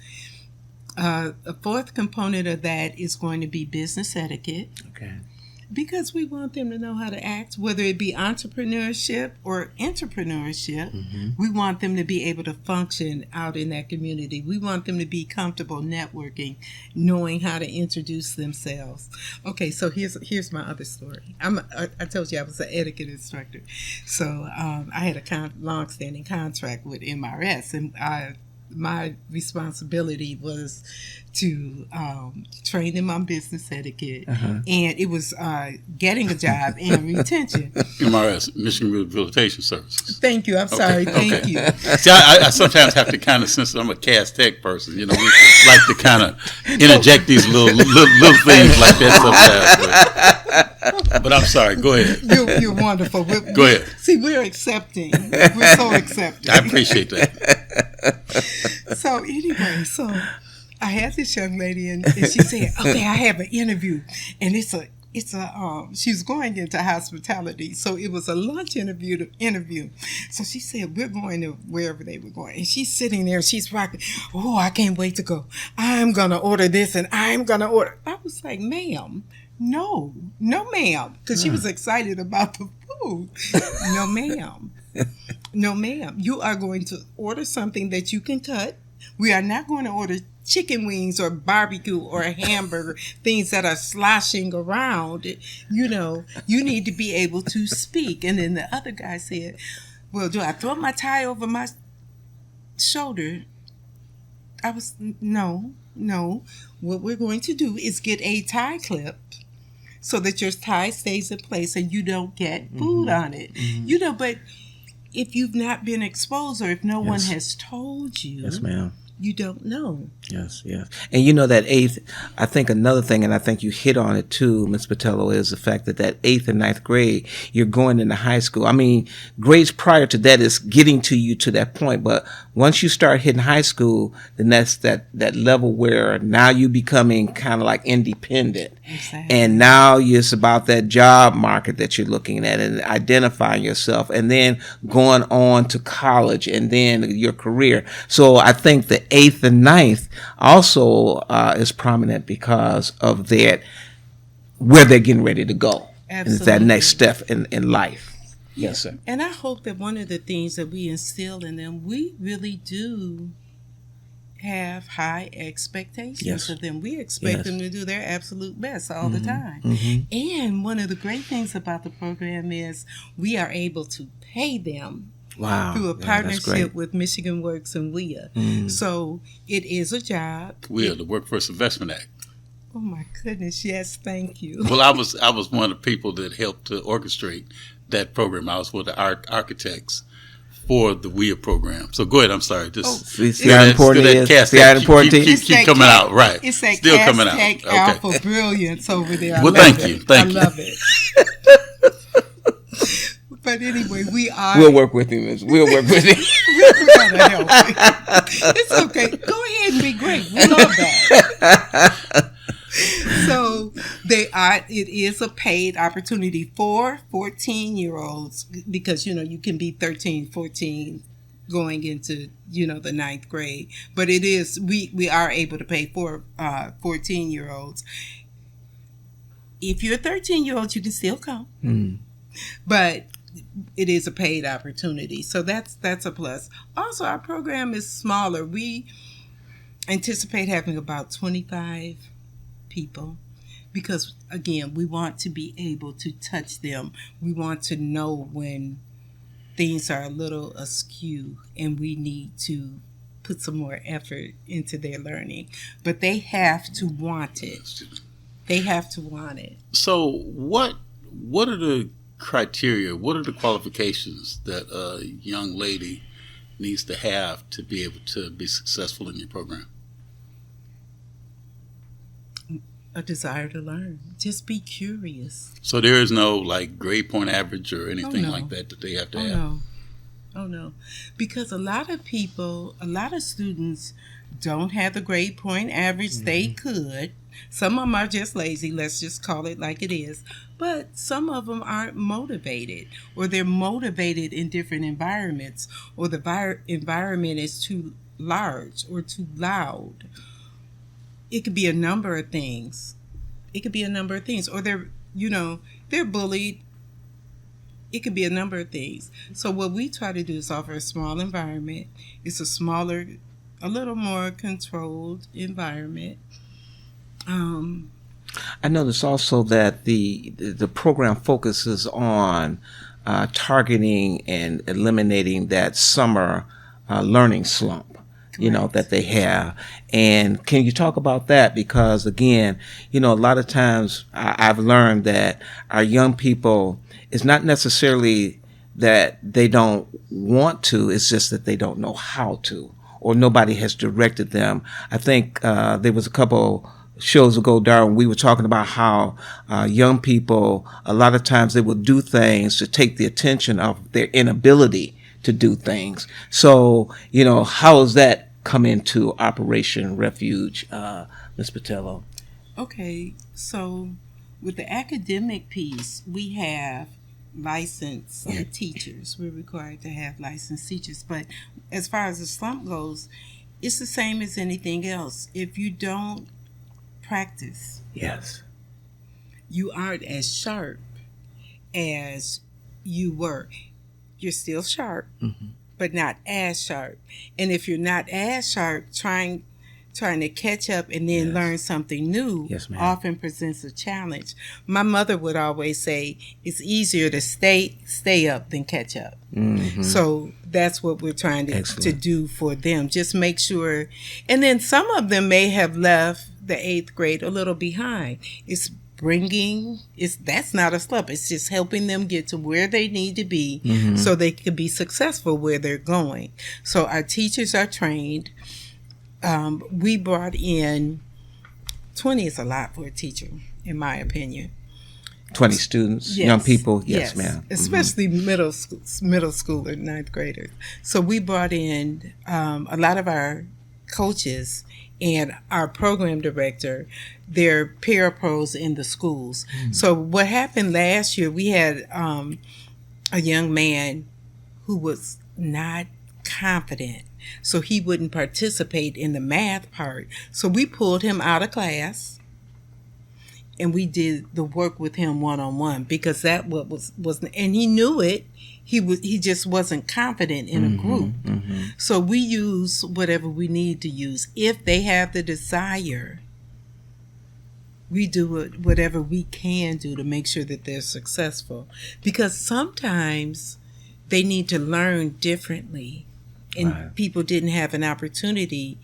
A fourth component of that is going to be business etiquette.
Okay.
Because we want them to know how to act, whether it be entrepreneurship or entrepreneurship. We want them to be able to function out in that community. We want them to be comfortable networking, knowing how to introduce themselves. Okay, so here's my other story. I told you I was an etiquette instructor. So I had a long-standing contract with MRS, and my responsibility was to train them on business etiquette, and it was getting a job and retention.
MRS, Michigan Rehabilitation Services.
Thank you. I'm sorry. Thank you.
See, I sometimes have to kind of, since I'm a Cass Tech person, we like to kind of interject these little things like that sometimes. But I'm sorry. Go ahead.
You're wonderful.
Go ahead.
See, we're accepting. We're so accepting.
I appreciate that.
So anyway, I had this young lady, and she said, okay, I have an interview, and it's a it's a she was going into hospitality, so it was a lunch interview. So she said, we're going to wherever they were going, and she's sitting there, she's rocking. Oh, I can't wait to go. I'm gonna order this, and I'm gonna order. I was like, ma'am, no ma'am, because she was excited about the food. No ma'am. No ma'am, you are going to order something that you can cut. We are not going to order chicken wings or barbecue or a hamburger, things that are sloshing around. You know, you need to be able to speak. And then the other guy said, well, do I throw my tie over my shoulder? I was, no. What we're going to do is get a tie clip so that your tie stays in place and you don't get food on it. You know, but if you've not been exposed or if no one has told you,
yes, ma'am,
you don't know.
Yes. And you know that eighth, I think another thing, and I think you hit on it too, Ms. Patello, is the fact that 8th and 9th grade, you're going into high school. I mean, grades prior to that is getting to you to that point, but once you start hitting high school, then that's that level where now you becoming kind of like independent. Exactly. And now it's about that job market that you're looking at and identifying yourself, and then going on to college and then your career. So I think the 8th and 9th also is prominent because of that, where they're getting ready to go. Absolutely. And it's that next step in life. Yes, sir.
And I hope that one of the things that we instill in them, we really do have high expectations of them. We expect them to do their absolute best all the time. And one of the great things about the program is we are able to pay them.
Wow.
Through a partnership with Michigan Works and WIA. So it is a job.
WIA, the Workforce Investment Act.
Oh my goodness, yes, thank you.
Well, I was one of the people that helped to orchestrate that program. I was one of the architects for the WIA program. So go ahead, I'm sorry. Just
see how important it is. See how important it is.
Keep coming out, right.
It's that
still coming out.
Okay. Alpha brilliance over there.
Well, thank you.
I love it. But anyway,
we'll work with him. We'll work with him.
We're gonna help him. It's okay. Go ahead and be great. We love that. So it is a paid opportunity for 14-year-olds because, you know, you can be 13, 14 going into, you know, the 9th grade. But it is, we are able to pay for 14-year-olds. If you're a 13-year-old, you can still come. But it is a paid opportunity. So that's a plus. Also, our program is smaller. We anticipate having about 25 people because, again, we want to be able to touch them. We want to know when things are a little askew and we need to put some more effort into their learning. But they have to want it. They have to want it.
So what are the criteria, what are the qualifications that a young lady needs to have to be able to be successful in your program?
A desire to learn. Just be curious.
So there is no like grade point average or anything like that they have to have?
Oh no. Because a lot of students don't have the grade point average. They could. Some of them are just lazy, let's just call it like it is. But some of them aren't motivated, or they're motivated in different environments, or the environment is too large or too loud. It could be a number of things. Or they're bullied. It could be a number of things. So what we try to do is offer a small environment. It's a smaller, a little more controlled environment.
I notice also that the program focuses on targeting and eliminating that summer learning slump. You know, that they have. And can you talk about that? Because again, you know, a lot of times I've learned that our young people, it's not necessarily that they don't want to, it's just that they don't know how to, or nobody has directed them. I think there was a couple shows ago, Darwin, we were talking about how young people, a lot of times they will do things to take the attention of their inability to do things. So, you know, how does that come into Operation Refuge, Ms. Patello?
Okay, so With the academic piece, we have licensed teachers. We're required to have licensed teachers. But as far as the slump goes, it's the same as anything else. If you don't practice, you aren't as sharp as you were. You're still sharp, but not as sharp. And if you're not as sharp, trying to catch up and then learn something new often presents a challenge. My mother would always say it's easier to stay up than catch up. So that's what we're trying to do for them. Just make sure. And then some of them may have left the 8th grade a little behind. That's not a slump. It's just helping them get to where they need to be so they can be successful where they're going. So our teachers are trained. We brought in 20 is a lot for a teacher, in my opinion.
20 students, young people, yes, ma'am.
Especially middle school or 9th graders. So we brought in a lot of our coaches and our program director. They're parapros in the schools. So what happened last year, we had a young man who was not confident, so he wouldn't participate in the math part. So we pulled him out of class and we did the work with him one-on-one, because that was and he knew it. He just wasn't confident in a group. So we use whatever we need to use. If they have the desire, we do whatever we can do to make sure that they're successful, because sometimes they need to learn differently. And people didn't have an opportunity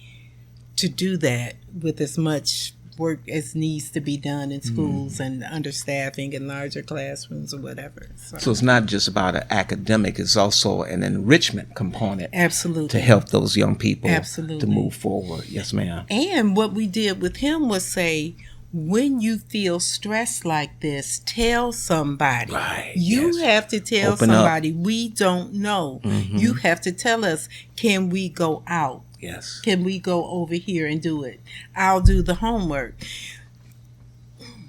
to do that with as much work as needs to be done in schools and understaffing and larger classrooms or whatever.
So it's not just about an academic, it's also an enrichment component.
Absolutely.
To help those young people
Absolutely.
To move forward. Yes, ma'am.
And what we did with him was say, when you feel stressed like this, tell somebody. You have to tell somebody. We don't know. You have to tell us, can we go out?
Yes.
Can we go over here and do it? I'll do the homework.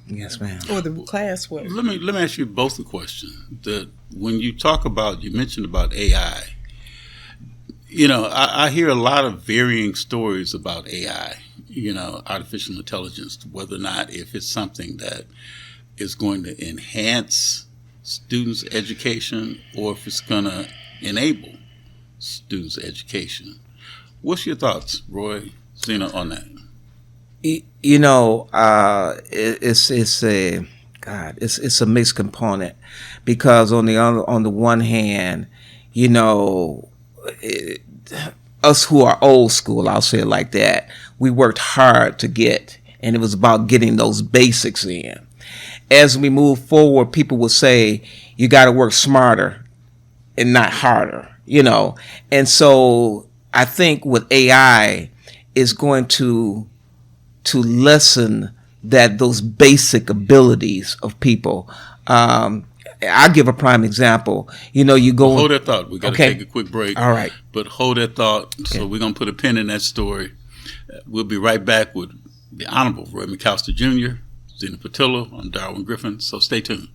Yes, ma'am.
Or the classwork.
Let me ask you both a question. When you talk about, you mentioned about AI, I hear a lot of varying stories about AI. Artificial intelligence, whether or not if it's something that is going to enhance students' education or if it's going to enable students' education. What's your thoughts, Roy, Zena, on that?
It's a mixed component, because on the one hand, us who are old school, I'll say it like that, we worked hard to get, and it was about getting those basics in. As we move forward, people will say, you got to work smarter and not harder, And so I think with AI is going to lessen those basic abilities of people. I'll give a prime example. You go.
Hold that thought. We got to take a quick break.
All right.
But hold that thought. So we're going to put a pin in that story. We'll be right back with the Honorable Roy McAllister Jr., Zena Patillo. I'm Darwin Griffin. So stay tuned.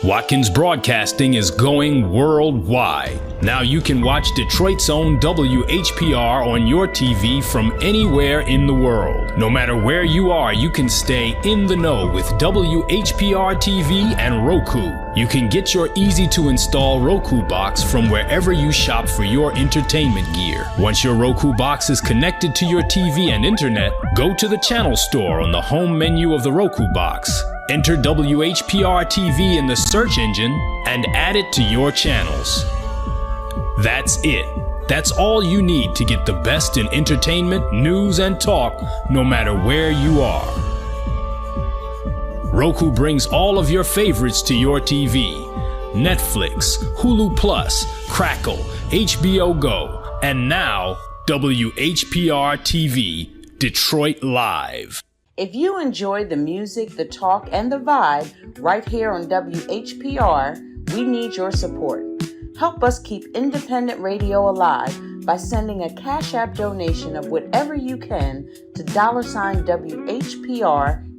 Watkins Broadcasting is going worldwide. Now you can watch Detroit's own WHPR on your TV from anywhere in the world. No matter where you are, you can stay in the know with WHPR TV and Roku. You can get your easy-to-install Roku box from wherever you shop for your entertainment gear. Once your Roku box is connected to your TV and internet, go to the channel store on the home menu of the Roku box. Enter WHPR TV in the search engine and add it to your channels. That's it. That's all you need to get the best in entertainment, news, and talk, no matter where you are. Roku brings all of your favorites to your TV. Netflix, Hulu Plus, Crackle, HBO Go, and now WHPR TV, Detroit Live.
If you enjoy the music, the talk, and the vibe right here on WHPR, we need your support. Help us keep independent radio alive by sending a Cash App donation of whatever you can to $WHPR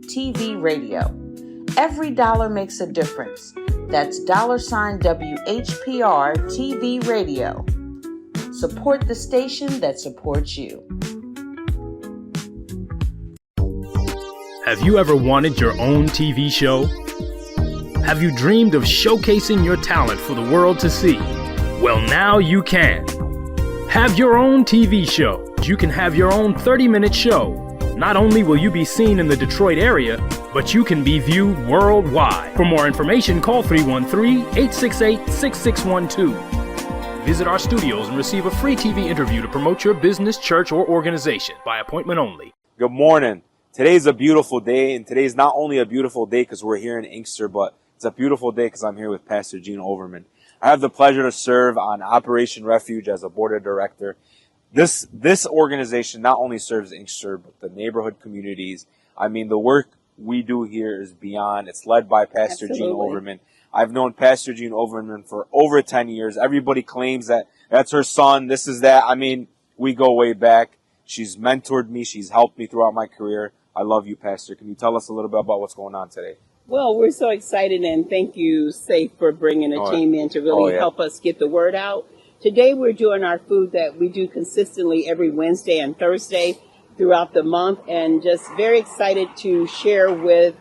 TV Radio. Every dollar makes a difference. That's $WHPR TV Radio. Support the station that supports you.
Have you ever wanted your own TV show? Have you dreamed of showcasing your talent for the world to see? Well, now you can. Have your own TV show. You can have your own 30-minute show. Not only will you be seen in the Detroit area, but you can be viewed worldwide. For more information, call 313-868-6612. Visit our studios and receive a free TV interview to promote your business, church, or organization by appointment only.
Good morning. Today's a beautiful day, and today's not only a beautiful day because we're here in Inkster, but it's a beautiful day because I'm here with Pastor Gene Overman. I have the pleasure to serve on Operation Refuge as a board of director. This organization not only serves Inkster, but the neighborhood communities. I mean, the work we do here is beyond. It's led by Pastor Gene Overman. I've known Pastor Gene Overman for over 10 years. Everybody claims that that's her son, this is that. I mean, we go way back. She's mentored me. She's helped me throughout my career. I love you, Pastor. Can you tell us a little bit about what's going on today?
Well, we're so excited, and thank you, Safe, for bringing a team in to really help us get the word out. Today we're doing our food that we do consistently every Wednesday and Thursday throughout the month, and just very excited to share with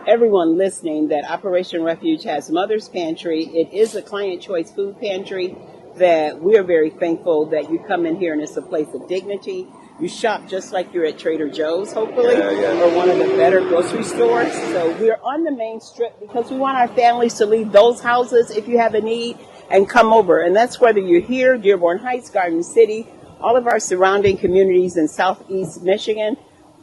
everyone listening that Operation Refuge has Mother's Pantry. It is a client choice food pantry that we are very thankful that you come in here and it's a place of dignity. You shop just like you're at Trader Joe's, hopefully, or one of the better grocery stores. So we're on the main strip because we want our families to leave those houses if you have a need and come over. And that's whether you're here, Dearborn Heights, Garden City, all of our surrounding communities in Southeast Michigan,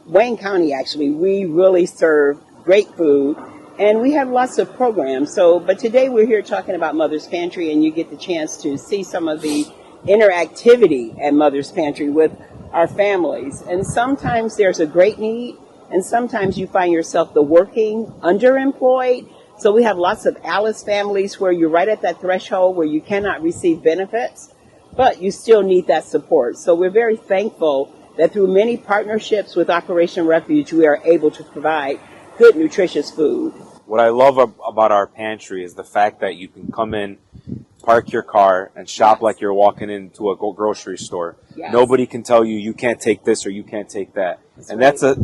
Wayne County, actually. We really serve great food, and we have lots of programs. But today we're here talking about Mother's Pantry, and you get the chance to see some of the interactivity at Mother's Pantry with our families. And sometimes there's a great need, and sometimes you find yourself the working, underemployed. So we have lots of Alice families where you're right at that threshold where you cannot receive benefits, but you still need that support. So we're very thankful that through many partnerships with Operation Refuge, we are able to provide good, nutritious food.
What I love about our pantry is the fact that you can come in, park your car, and shop like you're walking into a grocery store. Yes. Nobody can tell you can't take this or you can't take that. That's a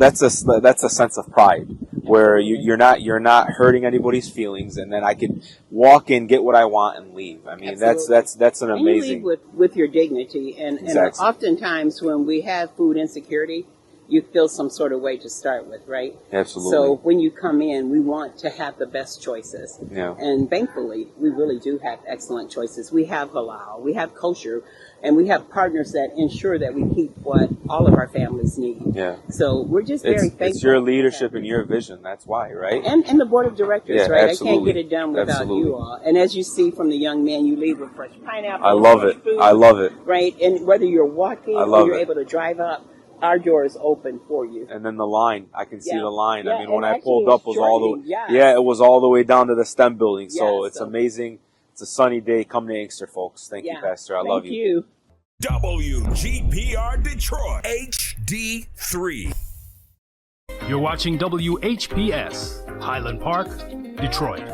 sense of pride where you're not hurting anybody's feelings, and then I can walk in, get what I want, and leave. I mean, that's an amazing.
And you leave with your dignity, and oftentimes when we have food insecurity, you feel some sort of way to start with, right?
Absolutely.
So when you come in, we want to have the best choices.
Yeah.
And thankfully, we really do have excellent choices. We have halal, we have kosher, and we have partners that ensure that we keep what all of our families need.
Yeah.
So we're just very thankful.
It's your leadership and your vision. That's why, right?
And the board of directors, right?
Absolutely.
I can't get it done without you all. And as you see from the young man, you leave with fresh pineapple.
I love it.
Food,
I love it.
Right? And whether you're walking or you're able to drive up, our door is open for you.
And then the line, I can see the line.
Yeah,
I mean, when I
actually
pulled up, was all the way, it was all the way down to the STEM building. So it's amazing. It's a sunny day. Come to Inkster, folks. Thank you, Pastor. I love you.
WGPR Detroit HD3.
You're watching WHPS, Highland Park, Detroit.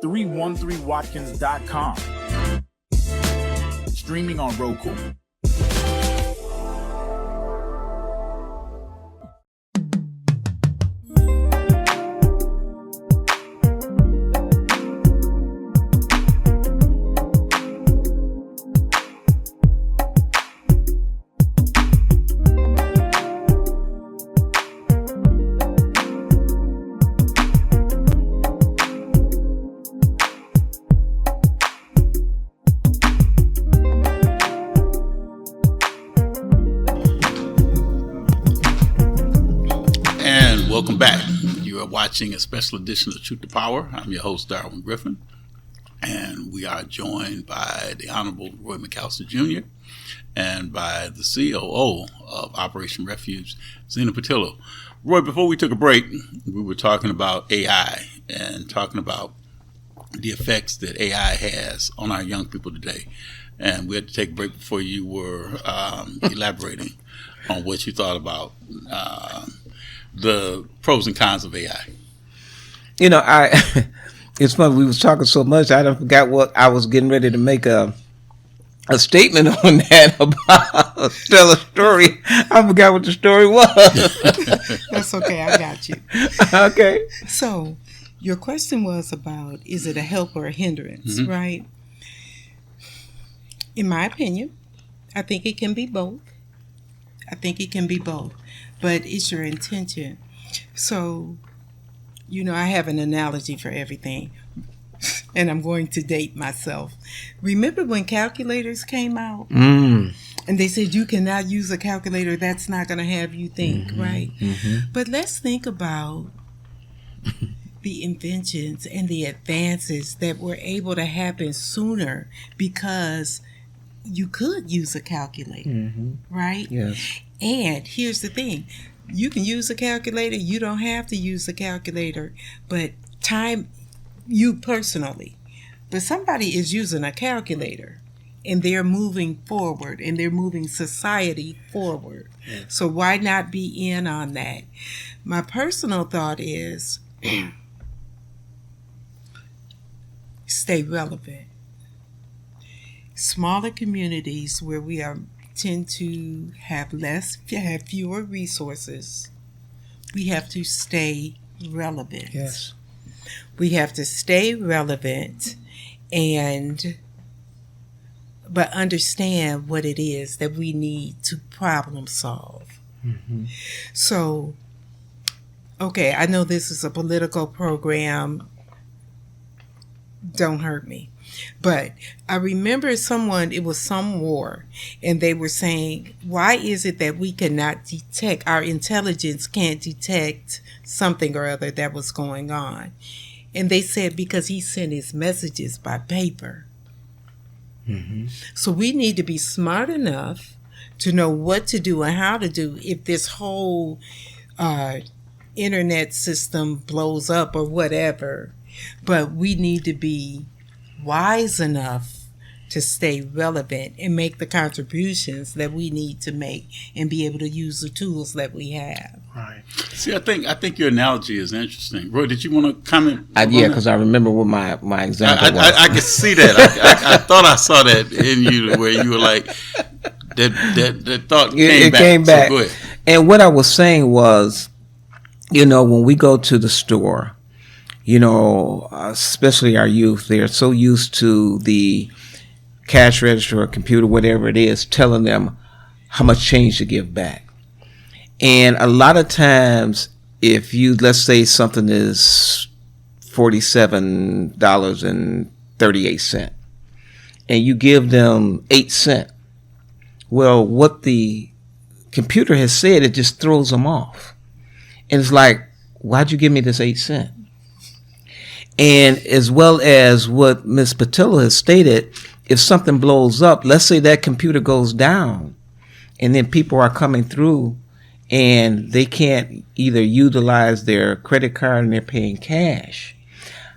313watkins.com. Streaming on Roku.
welcome back. You are watching a special edition of Truth to Power. I'm your host, Darwin Griffin, and we are joined by the Honorable Roy McAllister Jr. and by the COO of Operation Refuge, Zena Patillo. Roy, before we took a break, we were talking about AI and talking about the effects that AI has on our young people today. And we had to take a break before you were elaborating on what you thought about the pros and cons of AI.
You know, it's funny, we was talking so much, I done forgot what I was getting ready to make a statement on that about tell a story. I forgot what the story was.
That's okay, I got you.
Okay.
So, your question was about, is it a help or a hindrance, right? In my opinion, I think it can be both. But it's your intention. So, you know, I have an analogy for everything. And I'm going to date myself. Remember when calculators came out? And they said you cannot use a calculator, that's not going to have you think, right? But let's think about the inventions and the advances that were able to happen sooner because you could use a calculator, right?
Yes.
And here's the thing. You can use a calculator. You don't have to use a calculator. But you personally. But somebody is using a calculator. And they're moving forward. And they're moving society forward. Yeah. So why not be in on that? My personal thought is stay relevant. Smaller communities where we tend to have fewer resources, we have to stay relevant.
Yes.
We have to stay relevant but understand what it is that we need to problem solve. So, okay, I know this is a political program. Don't hurt me. But I remember it was some war, and they were saying, why is it that we cannot detect, our intelligence can't detect something or other that was going on? And they said, because he sent his messages by paper. So we need to be smart enough to know what to do and how to do if this whole internet system blows up or whatever. But we need to be wise enough to stay relevant and make the contributions that we need to make and be able to use the tools that we have.
Right. See, I think your analogy is interesting. Roy, did you want to comment?
Yeah, because I remember what my example was.
I could see that. I thought I saw that in you where you were like, that thought came back. So go ahead.
And what I was saying was, you know, when we go to the store, you know, especially our youth, they're so used to the cash register or computer, whatever it is, telling them how much change to give back. And a lot of times, if you, let's say something is $47.38, and you give them 8 cents, well, what the computer has said, it just throws them off. And it's like, why'd you give me this 8 cents? And as well as what Ms. Patillo has stated, if something blows up, let's say that computer goes down, and then people are coming through and they can't either utilize their credit card and they're paying cash.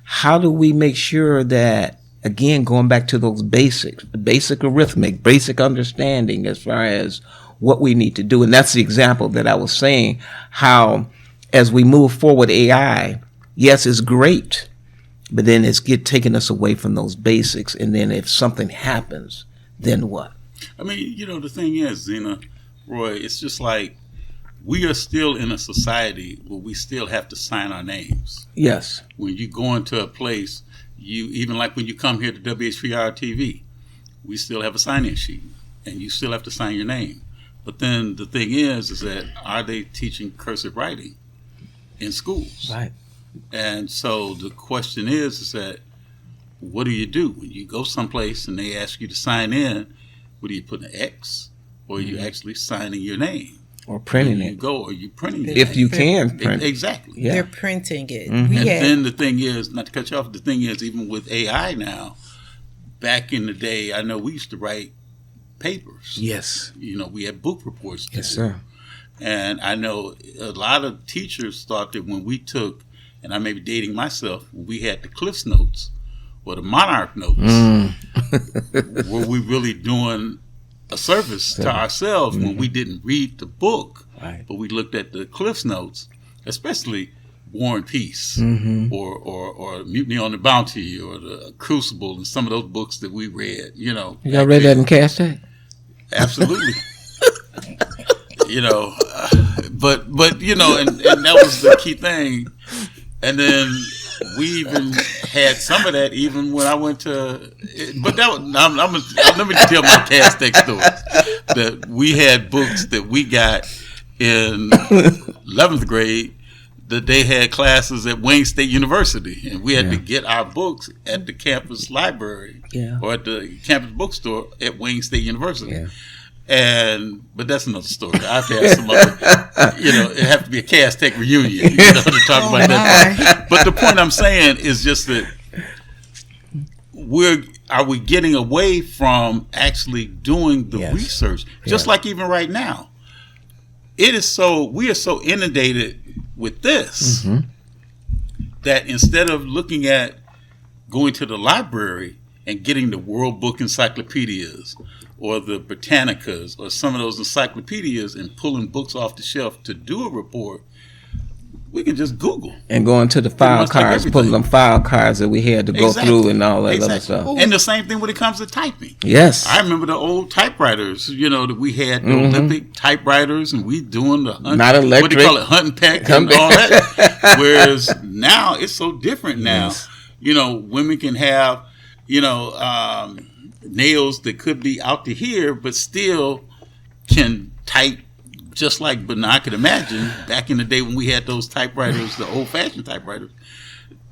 How do we make sure that, again, going back to those basics, basic arithmetic, basic understanding as far as what we need to do? And that's the example that I was saying, how as we move forward AI, yes, it's great, but then it's taking us away from those basics. And then if something happens, then what?
I mean, you know, the thing is, Zena, Roy, it's just like we are still in a society where we still have to sign our names.
Yes.
When you go into a place, even like when you come here to WHPR TV, we still have a sign-in sheet, and you still have to sign your name. But then the thing is that are they teaching cursive writing in schools?
Right.
And so the question is that what do you do when you go someplace and they ask you to sign in? What do you put, an X, or are you actually signing your name?
Or printing
you
it.
go, or you printing it.
If you can print it.
Exactly.
Yeah.
They're printing it.
And then the thing is, not to cut you off, the thing is, even with AI now, back in the day, I know we used to write papers.
Yes.
You know, we had book reports.
Yes, sir.
And I know a lot of teachers thought that when we took, and I may be dating myself, when we had the Cliffs Notes or the Monarch Notes, were we really doing a service to ourselves when we didn't read the book, but we looked at the Cliffs Notes, especially War and Peace or Mutiny on the Bounty or the Crucible and some of those books that we read, you know.
Y'all read that in Castech?
Absolutely. You know, but you know, and that was the key thing. And then we even had some of that even when I went to, but that was, let me tell my Castech story. That we had books that we got in 11th grade that they had classes at Wayne State University, and we had to get our books at the campus library or at the campus bookstore at Wayne State University. Yeah. But that's another story. I've had some other, you know, it have to be a Castech reunion, you know, to talk about that. But the point I'm saying is just that are we getting away from actually doing the research? Just like even right now, we are so inundated with this that instead of looking at going to the library and getting the World Book Encyclopedias or the Britannicas or some of those encyclopedias and pulling books off the shelf to do a report, we can just Google.
And going to the file cards, pulling them file cards that we had to go through and all that other stuff.
And the same thing when it comes to typing.
Yes.
I remember the old typewriters, you know, that we had the Olympic typewriters and we doing the
not electric.
What do you call it? Hunt and peck and all that. Whereas now it's so different now. Yes. You know, women can have, you know, nails that could be out to here, but still can type just like, but now I could imagine back in the day when we had those typewriters, the old-fashioned typewriters,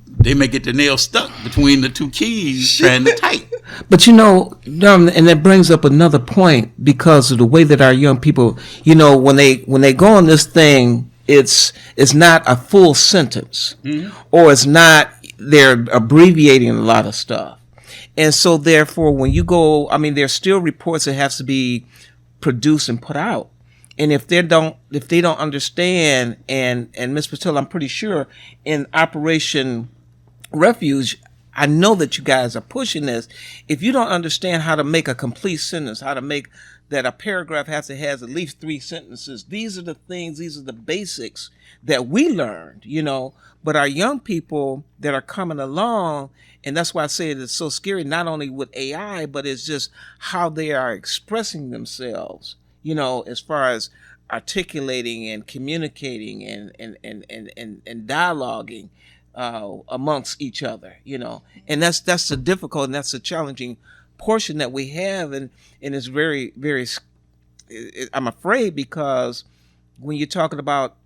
they may get the nail stuck between the two keys trying to type.
But you know, and that brings up another point because of the way that our young people, you know, when they go on this thing, it's not a full sentence, or it's not, they're abbreviating a lot of stuff. And so therefore, when you go, I mean, there's still reports that have to be produced and put out. And if they don't understand, and Ms. Patel, I'm pretty sure in Operation Refuge, I know that you guys are pushing this. If you don't understand how to make a complete sentence, how to make that a paragraph has at least 3 sentences, these are the things, these are the basics that we learned, you know. But our young people that are coming along, and that's why I say it's so scary, not only with AI, but it's just how they are expressing themselves, you know, as far as articulating and communicating and dialoguing amongst each other, you know. And that's the difficult and that's the challenging portion that we have, and it's very, very, I'm afraid, because when you're talking about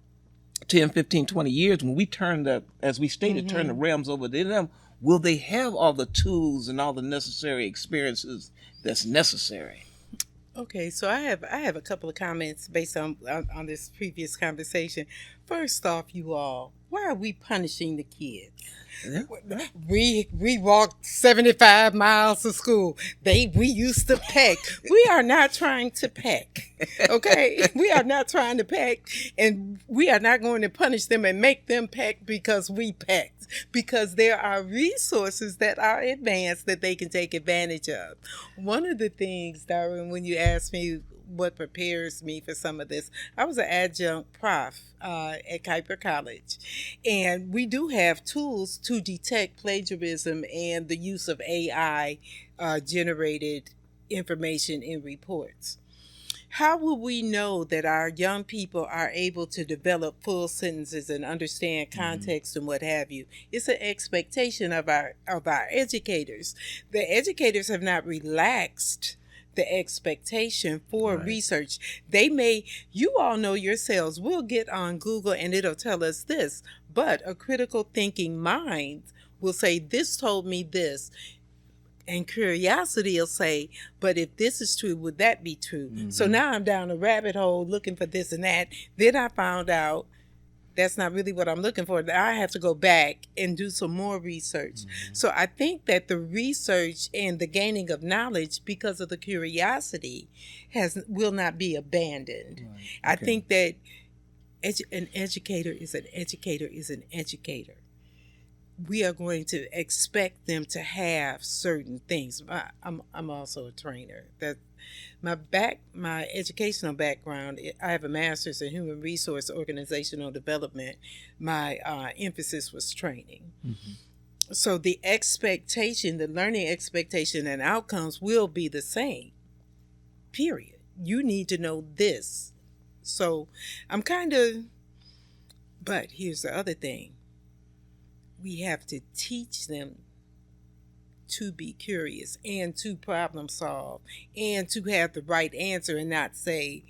10, 15, 20 years, when we turn as we stated, turn the realms over to them, will they have all the tools and all the necessary experiences that's necessary?
Okay, so I have a couple of comments based on this previous conversation. First off, you all, why are we punishing the kids? Yeah. We walked 75 miles to school. We used to peck. We are not trying to peck. Okay? We are not trying to peck, and we are not going to punish them and make them peck because we pecked. Because there are resources that are advanced that they can take advantage of. One of the things, Darwin, when you asked me what prepares me for some of this, I was an adjunct prof at Kuiper College, and we do have tools to detect plagiarism and the use of AI generated information in reports. How will we know that our young people are able to develop full sentences and understand context and what have you? It's an expectation of our educators. The educators have not relaxed the expectation for research. You all know yourselves, we'll get on Google and it'll tell us this, but a critical thinking mind will say, this told me this. And curiosity will say, but if this is true, would that be true? Mm-hmm. So now I'm down a rabbit hole looking for this and that. Then I found out that's not really what I'm looking for. I have to go back and do some more research. Mm-hmm. So I think that the research and the gaining of knowledge because of the curiosity will not be abandoned. Right. Okay. I think that an educator is an educator is an educator. We are going to expect them to have certain things. I'm also a trainer. That my educational background, I have a master's in human resource organizational development. My emphasis was training. Mm-hmm. So the expectation, the learning expectation and outcomes will be the same, period. You need to know this. So I'm but here's the other thing. We have to teach them to be curious and to problem solve and to have the right answer and not say,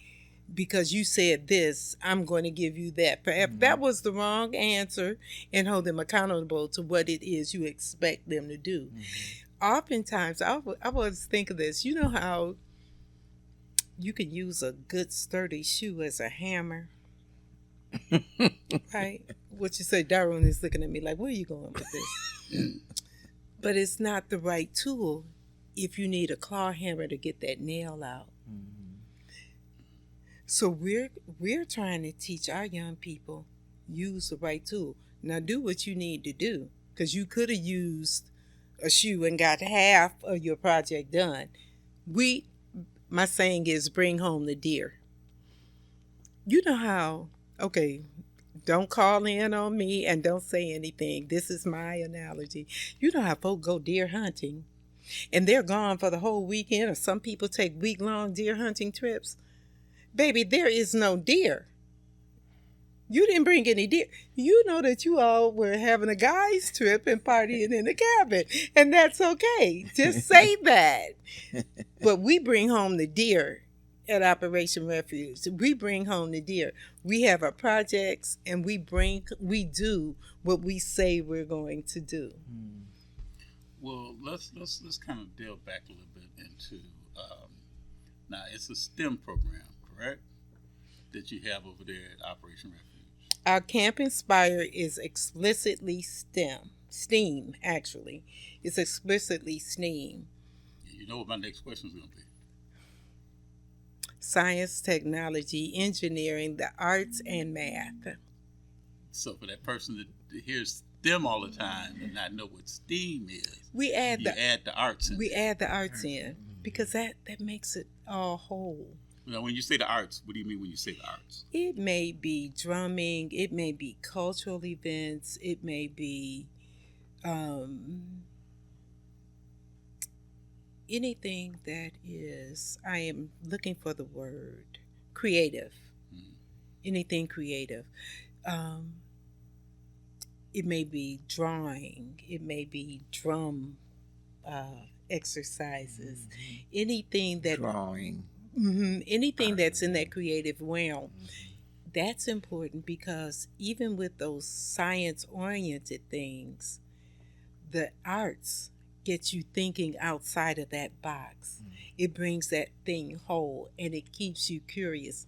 because you said this, I'm going to give you that. If that was the wrong answer, and hold them accountable to what it is you expect them to do. Mm-hmm. Oftentimes, I always think of this. You know how you can use a good sturdy shoe as a hammer? Right? What you say, Darwin is looking at me like, where are you going with this? But it's not the right tool if you need a claw hammer to get that nail out. Mm-hmm. So we're trying to teach our young people, use the right tool. Now do what you need to do, because you could have used a shoe and got half of your project done. My saying is, bring home the deer. You know how, okay, don't call in on me and don't say anything. This is my analogy. You know how folk go deer hunting and they're gone for the whole weekend, or some people take week-long deer hunting trips. Baby, there is no deer. You didn't bring any deer. You know that you all were having a guy's trip and partying in the cabin, and that's okay. Just say that. But we bring home the deer at Operation Refuge. We bring home the deer. We have our projects, and we do what we say we're going to do.
Well, let's kind of delve back a little bit into now it's a STEM program, correct? That you have over there at Operation Refuge.
Our Camp Inspire is explicitly STEAM actually. It's explicitly STEAM.
You know what my next question is going to be.
Science, technology, engineering, the arts, and math.
So for that person that hears STEM all the time and not know what STEAM is,
we add the arts in.
We
add the arts in because that makes it all whole.
Now, when you say the arts, what do you mean when you say the arts?
It may be drumming, it may be cultural events, it may be anything that is, I am looking for the word, creative. Mm-hmm. Anything creative. It may be drawing. It may be drum exercises. Mm-hmm. Anything that...
Drawing.
Mm-hmm, anything that's in that creative realm. That's important because even with those science-oriented things, the arts get you thinking outside of that box. Mm-hmm. It brings that thing whole and it keeps you curious.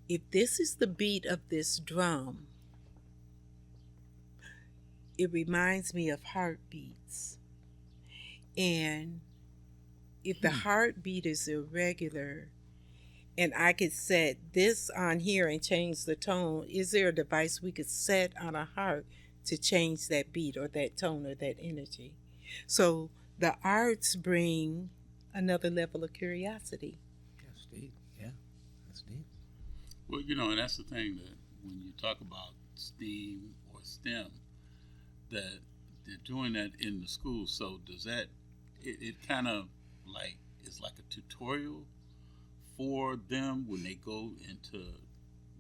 If this is the beat of this drum, it reminds me of heartbeats. And if the heartbeat is irregular and I could set this on here and change the tone, is there a device we could set on a heart to change that beat or that tone or that energy? So the arts bring another level of curiosity.
That's deep. Yeah, that's deep.
Well, and that's the thing, that when you talk about STEAM or STEM, that they're doing that in the school. So does that, it kind of like, it's like a tutorial for them when they go into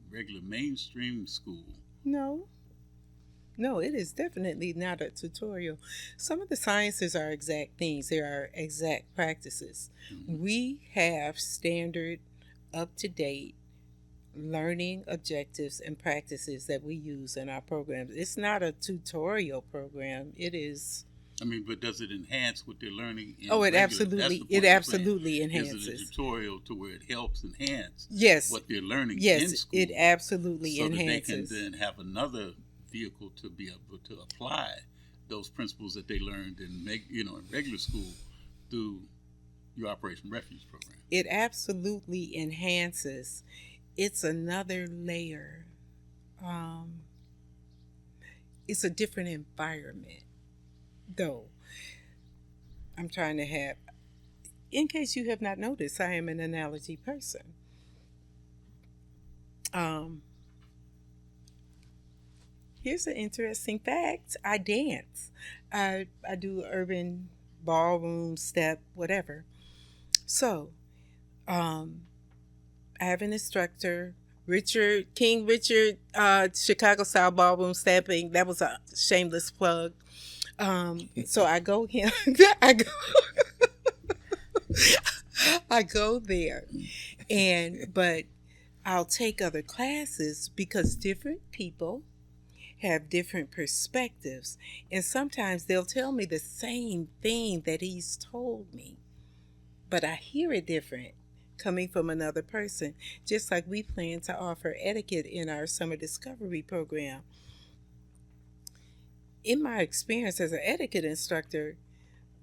regular mainstream school?
No, it is definitely not a tutorial. Some of the sciences are exact things. There are exact practices. Mm-hmm. We have standard, up-to-date learning objectives and practices that we use in our programs. It's not a tutorial program. It is
I mean, but does it enhance what they're learning?
It absolutely enhances.
Is it a tutorial to where it helps enhance what they're learning in school?
Yes, it absolutely
so
enhances.
So that they can then have another vehicle to be able to apply those principles that they learned in regular school through your Operation Refuge program.
It absolutely enhances. It's another layer. It's a different environment, though. I'm trying to have, in case you have not noticed, I am an analogy person. Here's an interesting fact. I dance. I do urban ballroom, step, whatever. So, I have an instructor, King Richard, Chicago style ballroom stepping. That was a shameless plug. So I go here. I go there, but I'll take other classes because different people have different perspectives, and sometimes they'll tell me the same thing that he's told me, but I hear it different coming from another person, just like we plan to offer etiquette in our summer discovery program. In my experience as an etiquette instructor,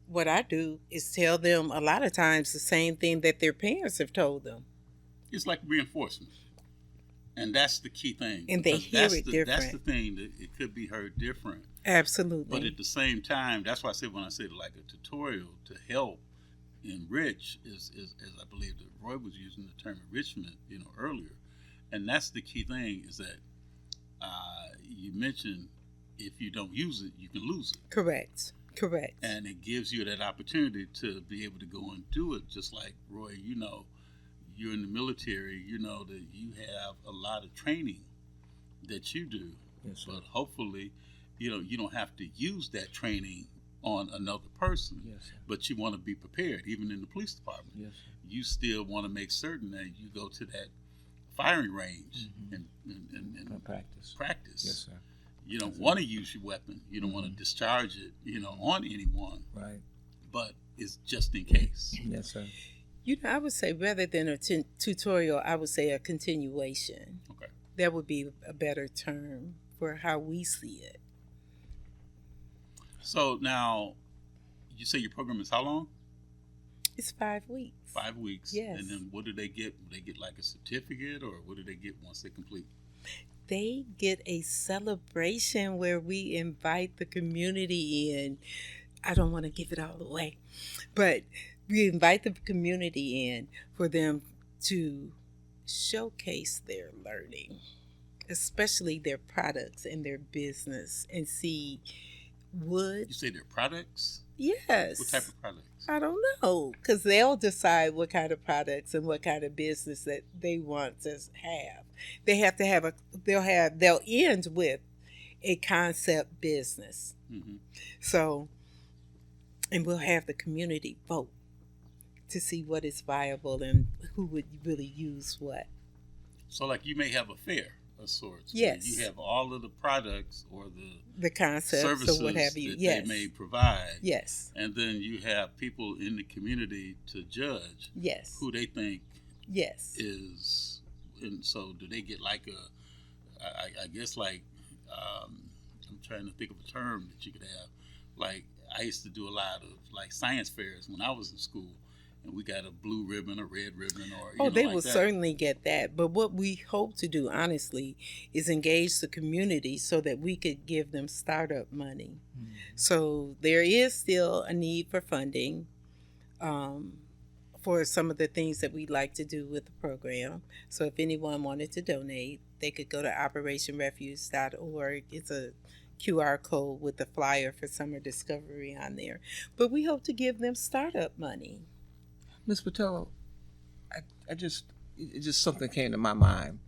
what I do is tell them a lot of times the same thing that their parents have told them.
It's like reinforcement. And that's the key thing.
And they hear it different.
That's the thing, that it could be heard different.
Absolutely.
But at the same time, that's why I said when I said like a tutorial to help enrich is I believe that Roy was using the term enrichment, earlier. And that's the key thing is that you mentioned if you don't use it, you can lose it.
Correct.
And it gives you that opportunity to be able to go and do it, just like Roy, you're in the military, that you have a lot of training that you do.
Yes, sir.
But hopefully, you don't have to use that training on another person.
Yes, sir.
But you want to be prepared, even in the police department.
Yes, sir.
You still want to make certain that you go to that firing range and practice.
Yes, sir.
You don't want to use your weapon. You don't want to discharge it, on anyone.
Right.
But it's just in case.
Yes, sir.
I would say rather than a tutorial, I would say a continuation.
Okay.
That would be a better term for how we see it.
So now, you say your program is how long?
It's 5 weeks.
5 weeks.
Yes.
And then what do they get? Do they get like a certificate, or what do they get once they complete?
They get a celebration where we invite the community in. I don't want to give it all away, but we invite the community in for them to showcase their learning, especially their products and their business, and see what...
You say their products?
Yes.
What type of products?
I don't know, because they'll decide what kind of products and what kind of business that they want to have. They have to have they'll end with a concept business.
Mm-hmm.
So, and we'll have the community vote to see what is viable and who would really use what.
So like you may have a fair of sorts.
Yes.
You have all of the products or the
concepts
services
or what have you.
that
Yes.
they may provide.
Yes.
And then you have people in the community to judge
Yes.
who they think
Yes.
is. And so do they get like I guess like, I'm trying to think of a term that you could have. Like I used to do a lot of like science fairs when I was in school. And we got a blue ribbon, a red ribbon, or
they
like
will
that.
certainly get that. But what we hope to do, honestly, is engage the community so that we could give them startup money. Mm-hmm. So there is still a need for funding for some of the things that we'd like to do with the program. So if anyone wanted to donate, they could go to operationrefuge.org. It's a QR code with the flyer for Summer Discovery on there. But we hope to give them startup money.
Ms. Patello, it's just something came to my mind.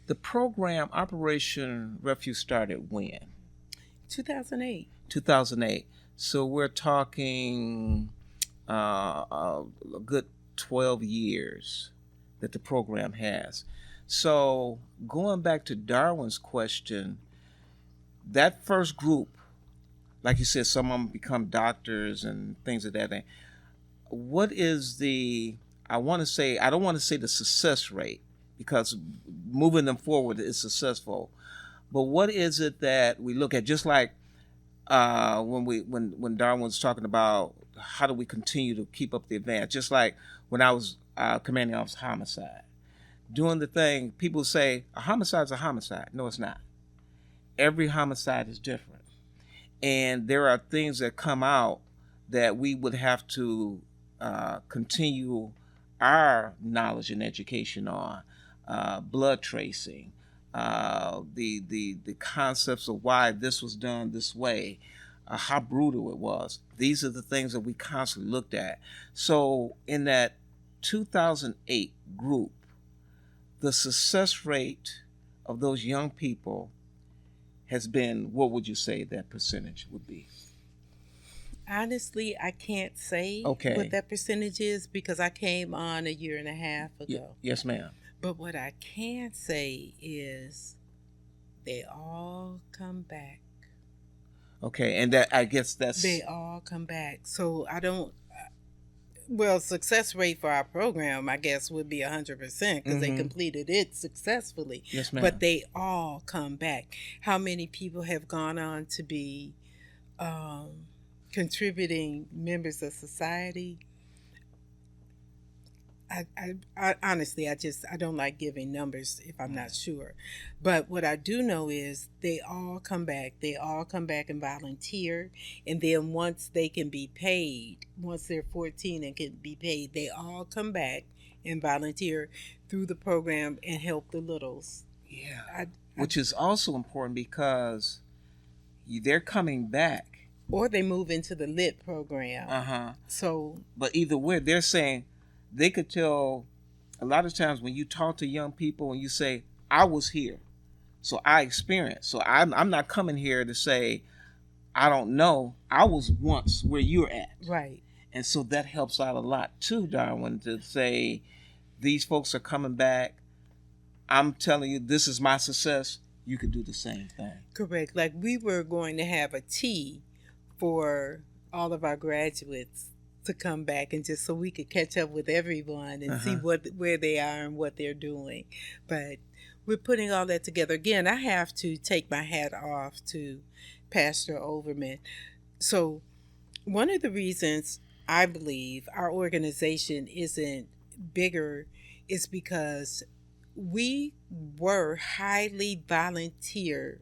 The program Operation Refuge started when?
2008.
2008. So we're talking a good 12 years that the program has. So going back to Darwin's question, that first group like you said, some of them become doctors and things of that thing. What is the, I don't want to say the success rate, because moving them forward is successful, but what is it that we look at? Just like when Darwin was talking about how do we continue to keep up the advance, just like when I was commanding officer homicide, doing the thing, people say a homicide is a homicide. No, it's not. Every homicide is different. And there are things that come out that we would have to continue our knowledge and education on, blood tracing, the concepts of why this was done this way, how brutal it was. These are the things that we constantly looked at. So in that 2008 group, the success rate of those young people has been, what would you say that percentage would be?
Honestly, I can't say what that percentage is because I came on a year and a half ago.
Yes, ma'am.
But what I can say is they all come back.
Okay, and that, I guess that's...
They all come back. So I don't... Well, success rate for our program, I guess, would be 100% because they completed it successfully.
Yes, ma'am.
But they all come back. How many people have gone on to be contributing members of society? I honestly, I don't like giving numbers if I'm not sure. But what I do know is they all come back. They all come back and volunteer. And then once they can be paid, once they're 14 and can be paid, they all come back and volunteer through the program and help the littles.
Yeah. Which is also important because they're coming back.
Or they move into the LIT program. So,
but either way, they're saying, they could tell, a lot of times when you talk to young people and you say, I was here, so I experienced. So I'm not coming here to say, I don't know. I was once where you're at.
Right.
And so that helps out a lot too, Darwin, to say, these folks are coming back. I'm telling you, this is my success. You could do the same thing.
Correct. Like we were going to have a tea for all of our graduates to come back and just so we could catch up with everyone and see where they are and what they're doing. But we're putting all that together. Again, I have to take my hat off to Pastor Overman. So one of the reasons I believe our organization isn't bigger is because we were highly volunteer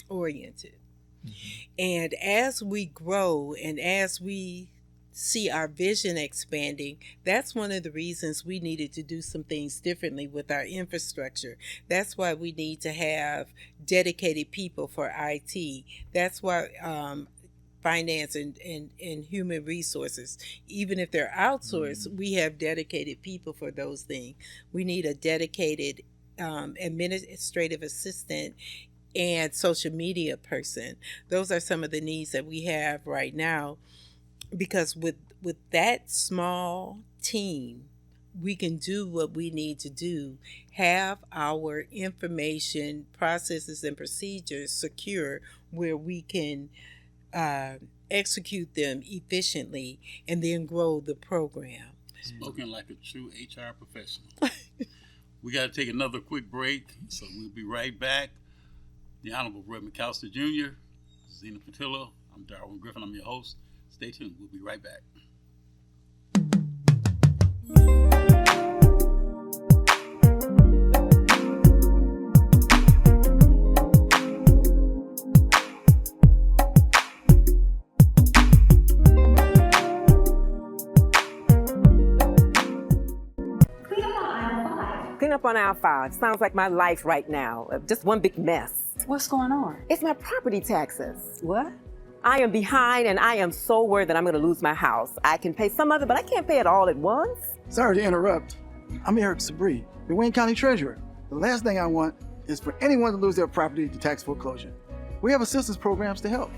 oriented. And as we grow and as we see our vision expanding, that's one of the reasons we needed to do some things differently with our infrastructure. That's why we need to have dedicated people for IT. That's why finance and human resources, even if they're outsourced, we have dedicated people for those things. We need a dedicated administrative assistant and social media person. Those are some of the needs that we have right now, because with that small team, we can do what we need to do, have our information, processes, and procedures secure where we can execute them efficiently and then grow the program.
Spoken like a true HR professional. We got to take another quick break, so we'll be right back. The Honorable Brett McAllister Jr., Zena Patillo, I'm Darwin Griffin, I'm your host. Stay tuned, we'll be right back.
Clean up on aisle 5. Sounds like my life right now. Just one big mess.
What's going on?
It's my property taxes.
What?
I am behind and I am so worried that I'm going to lose my house. I can pay some of it, but I can't pay it all at once.
Sorry to interrupt. I'm Eric Sabree, the Wayne County Treasurer. The last thing I want is for anyone to lose their property to tax foreclosure. We have assistance programs to help.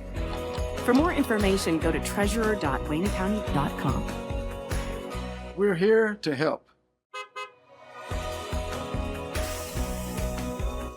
For more information, go to treasurer.waynecounty.com.
We're here to help.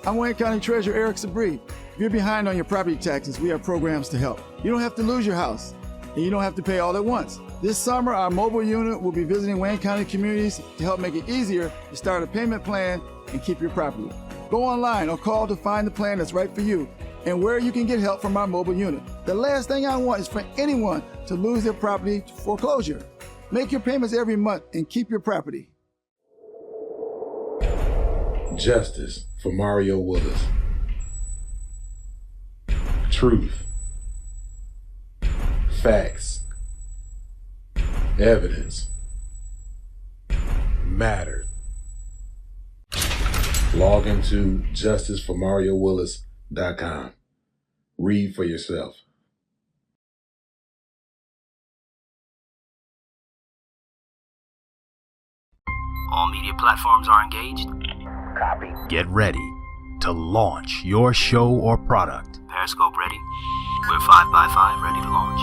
I'm Wayne County Treasurer Eric Sabree. If you're behind on your property taxes, we have programs to help. You don't have to lose your house, and you don't have to pay all at once. This summer, our mobile unit will be visiting Wayne County communities to help make it easier to start a payment plan and keep your property. Go online or call to find the plan that's right for you and where you can get help from our mobile unit. The last thing I want is for anyone to lose their property to foreclosure. Make your payments every month and keep your property.
Justice for Mario Willis. Truth. Facts. Evidence. Matter. Log into justiceformariowillis.com. Read for yourself.
All media platforms are engaged. Copy. Get ready to launch your show or product. Periscope ready. We're 5x5 ready to launch.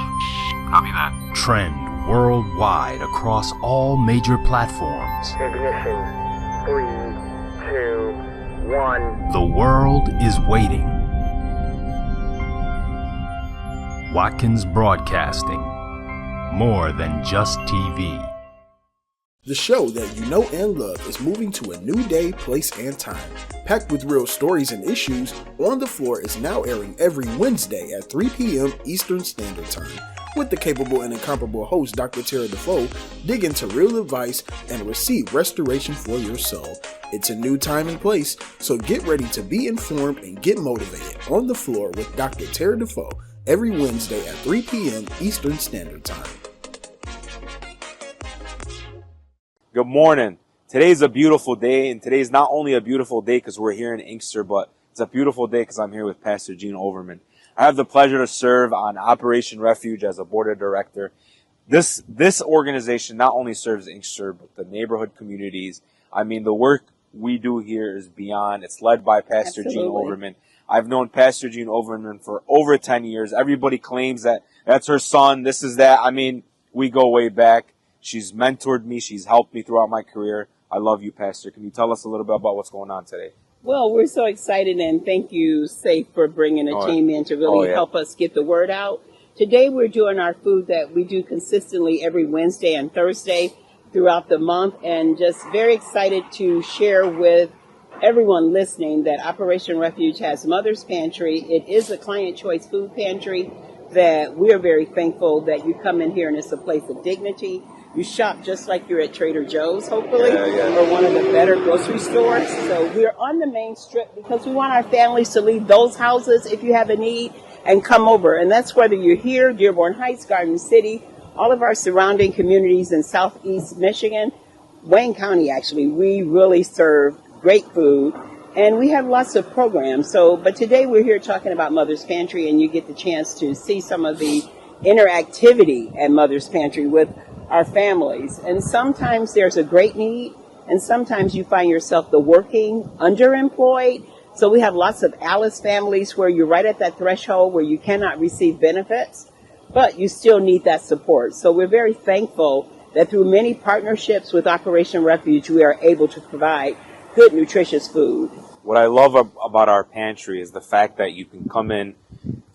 Copy that. Trend worldwide across all major platforms.
Ignition. 3, 2, 1.
The world is waiting. Watkins Broadcasting. More than just TV.
The show that you know and love is moving to a new day, place, and time. Packed with real stories and issues, On the Floor is now airing every Wednesday at 3 p.m. Eastern Standard Time. With the capable and incomparable host, Dr. Tara Defoe, dig into real advice and receive restoration for your soul. It's a new time and place, so get ready to be informed and get motivated. On the Floor with Dr. Tara Defoe, every Wednesday at 3 p.m. Eastern Standard Time.
Good morning. Today's a beautiful day, and today's not only a beautiful day because we're here in Inkster, but it's a beautiful day because I'm here with Pastor Gene Overman. I have the pleasure to serve on Operation Refuge as a board of director. This organization not only serves Inkster, but the neighborhood communities. I mean, the work we do here is beyond. It's led by Pastor Gene Overman. I've known Pastor Gene Overman for over 10 years. Everybody claims that that's her son, this is that. I mean, we go way back. She's mentored me. She's helped me throughout my career. I love you, Pastor. Can you tell us a little bit about what's going on today?
Well, we're so excited, and thank you, Safe, for bringing a team in to really help us get the word out. Today, we're doing our food that we do consistently every Wednesday and Thursday throughout the month, and just very excited to share with everyone listening that Operation Refuge has Mother's Pantry. It is a client choice food pantry that we are very thankful that you come in here, and it's a place of dignity. You shop just like you're at Trader Joe's, hopefully, or one of the better grocery stores. So we're on the main strip because we want our families to leave those houses if you have a need and come over. And that's whether you're here, Dearborn Heights, Garden City, all of our surrounding communities in Southeast Michigan, Wayne County, actually. We really serve great food, and we have lots of programs. But today we're here talking about Mother's Pantry, and you get the chance to see some of the interactivity at Mother's Pantry with our families. And sometimes there's a great need, and sometimes you find yourself the working, underemployed. So we have lots of Alice families where you're right at that threshold where you cannot receive benefits, but you still need that support. So we're very thankful that through many partnerships with Operation Refuge, we are able to provide good, nutritious food.
What I love about our pantry is the fact that you can come in,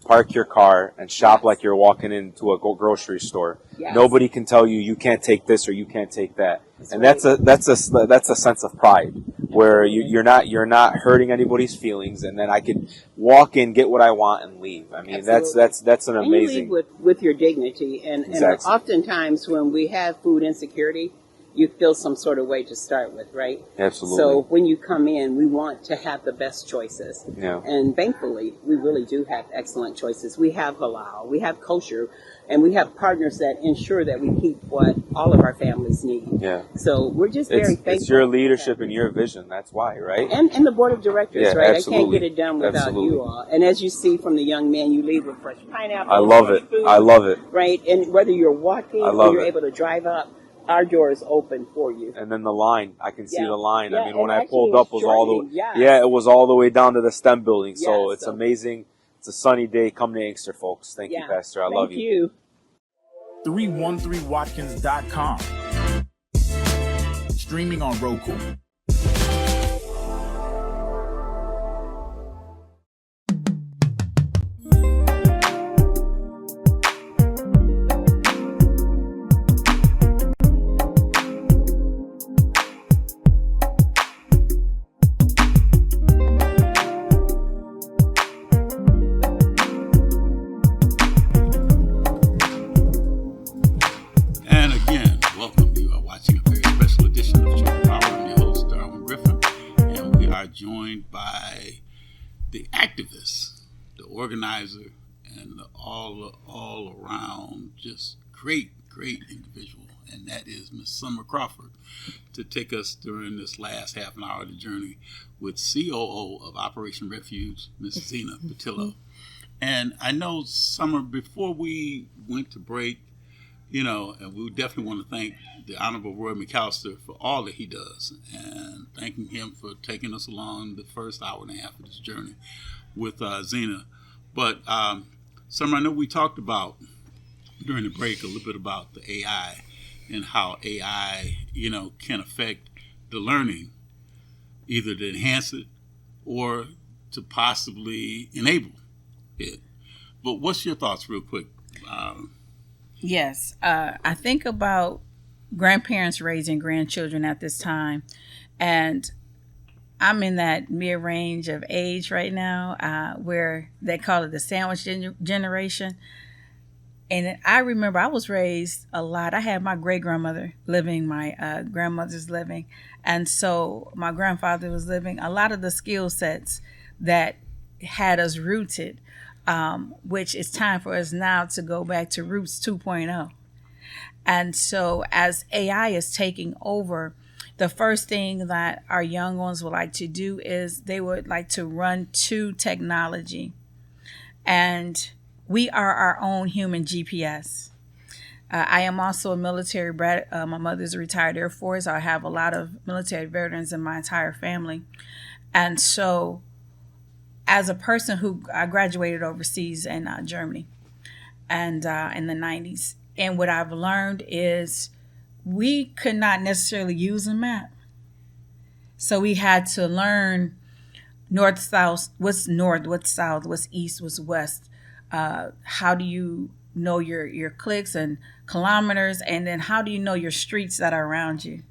park your car, and shop like you're walking into a grocery store. Yes. Nobody can tell you can't take this or you can't take that. That's that's a sense of pride where you're not hurting anybody's feelings, and then I can walk in, get what I want, and leave. I mean, that's an amazing.
And you leave with your dignity, and oftentimes when we have food insecurity, you feel some sort of way to start with, right?
Absolutely.
So when you come in, we want to have the best choices.
Yeah.
And thankfully, we really do have excellent choices. We have halal, we have kosher, and we have partners that ensure that we keep what all of our families need.
Yeah.
So we're just very thankful.
It's your leadership and your vision. That's why, right?
And the board of directors, right?
Absolutely.
I can't get it done without you all. And as you see from the young man, you leave with fresh pineapple.
I love it.
Food,
I love it.
Right? And whether you're walking or you're able to drive up, our door is open for you.
And then the line, I can see the line.
Yeah,
I mean, when I
actually
pulled up, was all the it was all the way down to the STEM building. So it's amazing. It's a sunny day. Come to Inkster, folks. Thank you, Pastor. I love you.
313watkins.com. Streaming on Roku.
organizer, and all around just great individual. And that is Miss Summer Crawford, to take us during this last half an hour of the journey with COO of Operation Refuge, Miss Zena Patillo. And I know, Summer, before we went to break, and we definitely want to thank the Honorable Roy McAllister for all that he does, and thanking him for taking us along the first hour and a half of this journey with Zena. But Summer, I know we talked about during the break a little bit about the AI and how AI, can affect the learning, either to enhance it or to possibly enable it. But what's your thoughts, real quick?
Yes, I think about grandparents raising grandchildren at this time, and I'm in that mid-range of age right now, where they call it the sandwich generation. And I remember I was raised a lot. I had my great-grandmother living, my grandmother's living, and so my grandfather was living. A lot of the skill sets that had us rooted, which it's time for us now to go back to Roots 2.0. And so as AI is taking over, the first thing that our young ones would like to do is they would like to run to technology. And we are our own human GPS. I am also a military brat. My mother's a retired Air Force. I have a lot of military veterans in my entire family. And so as a person who I graduated overseas in Germany and in the 90s, and what I've learned is we could not necessarily use a map. So we had to learn north, south, what's north, what's south, what's east, what's west. How do you know your clicks and kilometers? And then how do you know your streets that are around you?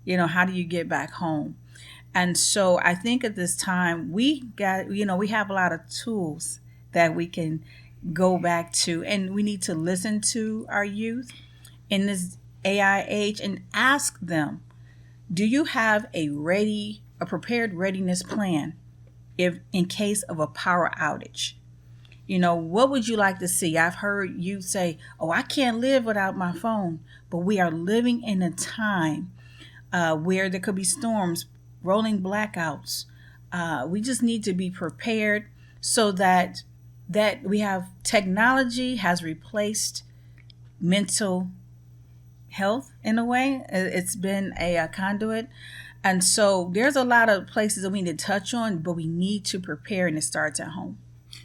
How do you get back home? And so I think at this time we have a lot of tools that we can go back to, and we need to listen to our youth in this AI age and ask them, do you have a prepared readiness plan if in case of a power outage? What would you like to see? I've heard you say, I can't live without my phone, but we are living in a time where there could be storms, rolling blackouts. We just need to be prepared so that we have technology has replaced mental health in a way. It's been a conduit. And so there's a lot of places that we need to touch on, but we need to prepare, and it starts at home.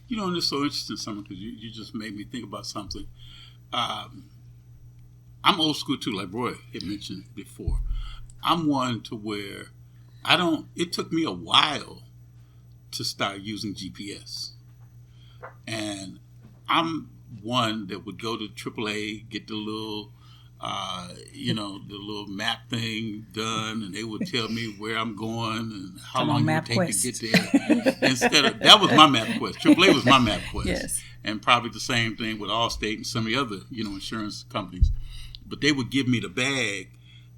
And it's so interesting, Summer, because you just made me think about something. I'm old school too, like Roy had mentioned before. I'm one to where it took me a while to start using GPS. And I'm one that would go to AAA, get the little, the little map thing done, and they would tell me where I'm going and how long it would take to get there. That was my MapQuest. AAA was my MapQuest. Yes. And probably the same thing with Allstate and some of the other, insurance companies. But they would give me the bag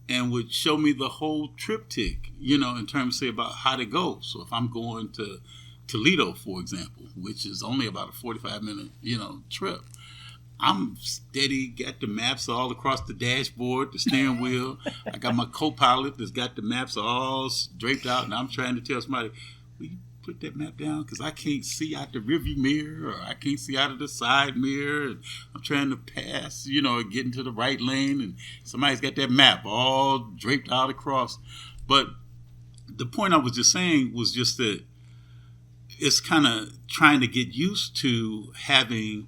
and would show me the whole triptych, in terms, say, about how to go. So if I'm going to Toledo, for example, which is only about a 45-minute, trip, I'm steady, got the maps all across the dashboard, the steering wheel. I got my co-pilot that's got the maps all draped out, and I'm trying to tell somebody, will you put that map down? Because I can't see out the rearview mirror, or I can't see out of the side mirror, and I'm trying to pass, get into the right lane, and somebody's got that map all draped out across. But the point I was just saying was just that it's kind of trying to get used to having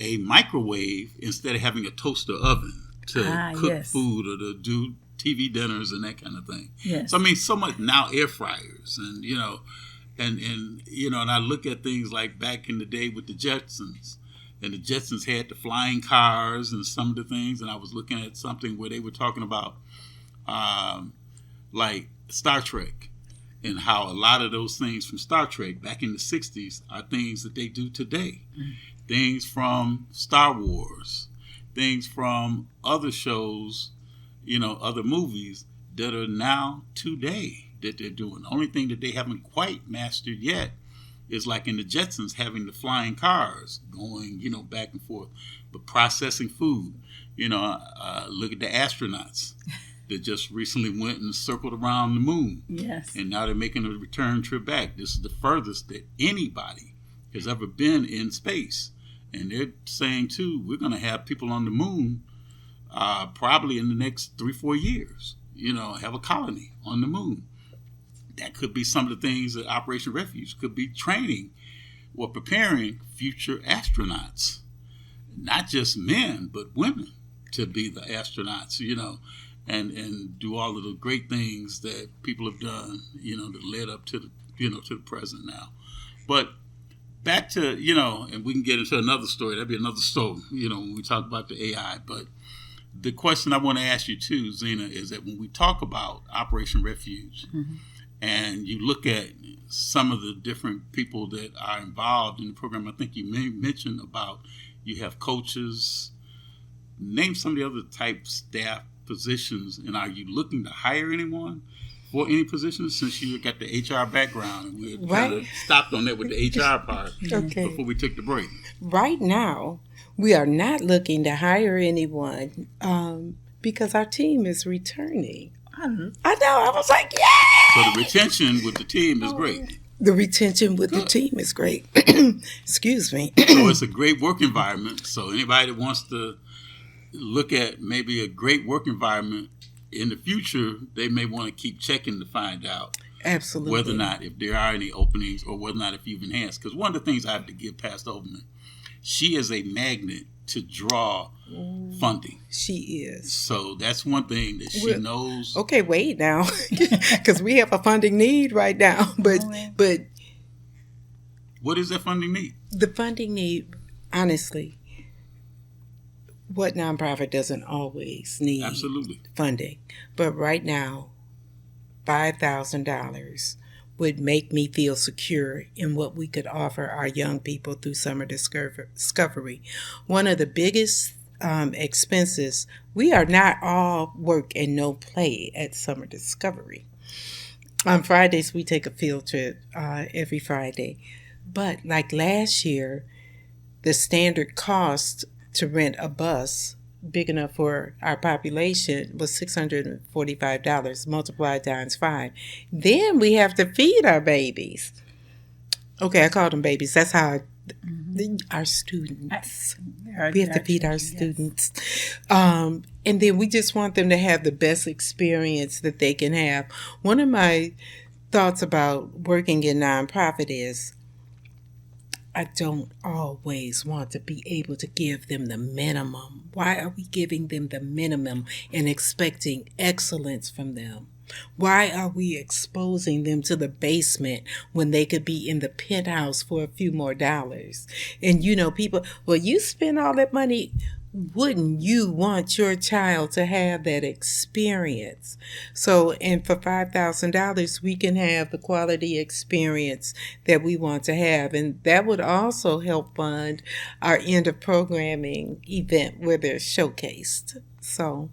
a microwave instead of having a toaster oven to cook food or to do TV dinners and that kind of thing. Yes. So so much now, air fryers and and I look at things like back in the day with the Jetsons, and the Jetsons had the flying cars and some of the things, and I was looking at something where they were talking about like Star Trek, and how a lot of those things from Star Trek back in the 60s are things that they do today. Mm-hmm. Things from Star Wars, things from other shows, other movies that are now today that they're doing. The only thing that they haven't quite mastered yet is like in the Jetsons, having the flying cars going, back and forth, but processing food. Look at the astronauts that just recently went and circled around the moon.
Yes.
And now they're making a return trip back. This is the furthest that anybody has ever been in space. And they're saying, too, we're going to have people on the moon probably in the next 3-4 years, have a colony on the moon. That could be some of the things that Operation Refuge could be training or preparing future astronauts, not just men, but women to be the astronauts, and do all of the great things that people have done, that led up to the present now. But back to, and we can get into another story. That'd be another story, when we talk about the AI. But the question I want to ask you too, Zena, is that when we talk about Operation Refuge, and you look at some of the different people that are involved in the program, I think you mentioned about you have coaches. Name some of the other type staff positions, and are you looking to hire anyone for any positions since you got the HR background? And we kind of stopped on that with the HR part before we took the break.
Right now, we are not looking to hire anyone because our team is returning. I know. I was like, yeah!
So the retention with the team is great.
The retention with the team is great. Excuse me.
So it's a great work environment. So anybody that wants to look at maybe a great work environment in the future, they may want to keep checking to find out
absolutely
whether or not if there are any openings or whether or not if you've enhanced. Because one of the things I have to give Pastor Overman, she is a magnet to draw funding.
She is.
So that's one thing that she knows.
Okay, wait now, because we have a funding need right now. But
what is that funding need?
The funding need, honestly, what nonprofit doesn't always need funding? But right now, $5,000 would make me feel secure in what we could offer our young people through Summer Discovery. One of the biggest expenses, we are not all work and no play at Summer Discovery. On Fridays, we take a field trip every Friday. But like last year, the standard cost to rent a bus big enough for our population was $645 multiplied times 5. Then we have to feed our babies. Okay, I call them babies. That's how our students. We have to feed our students. And then we just want them to have the best experience that they can have. One of my thoughts about working in nonprofit is I don't always want to be able to give them the minimum. Why are we giving them the minimum and expecting excellence from them? Why are we exposing them to the basement when they could be in the penthouse for a few more dollars? And people, well, you spend all that money. Wouldn't you want your child to have that experience? So, and for $5,000, we can have the quality experience that we want to have. And that would also help fund our end of programming event where they're showcased. So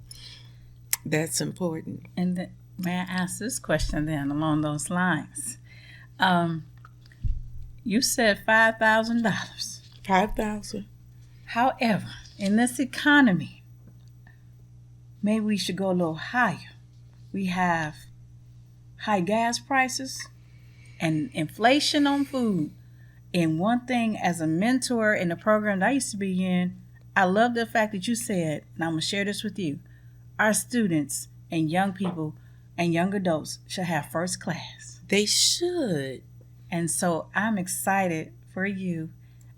that's important.
And may I ask this question then along those lines? You said $5,000.
$5,000.
However, in this economy, maybe we should go a little higher. We have high gas prices and inflation on food. And one thing, as a mentor in the program that I used to be in, I love the fact that you said, and I'm going to share this with you, our students and young people and young adults should have first class.
They should.
And so I'm excited for you.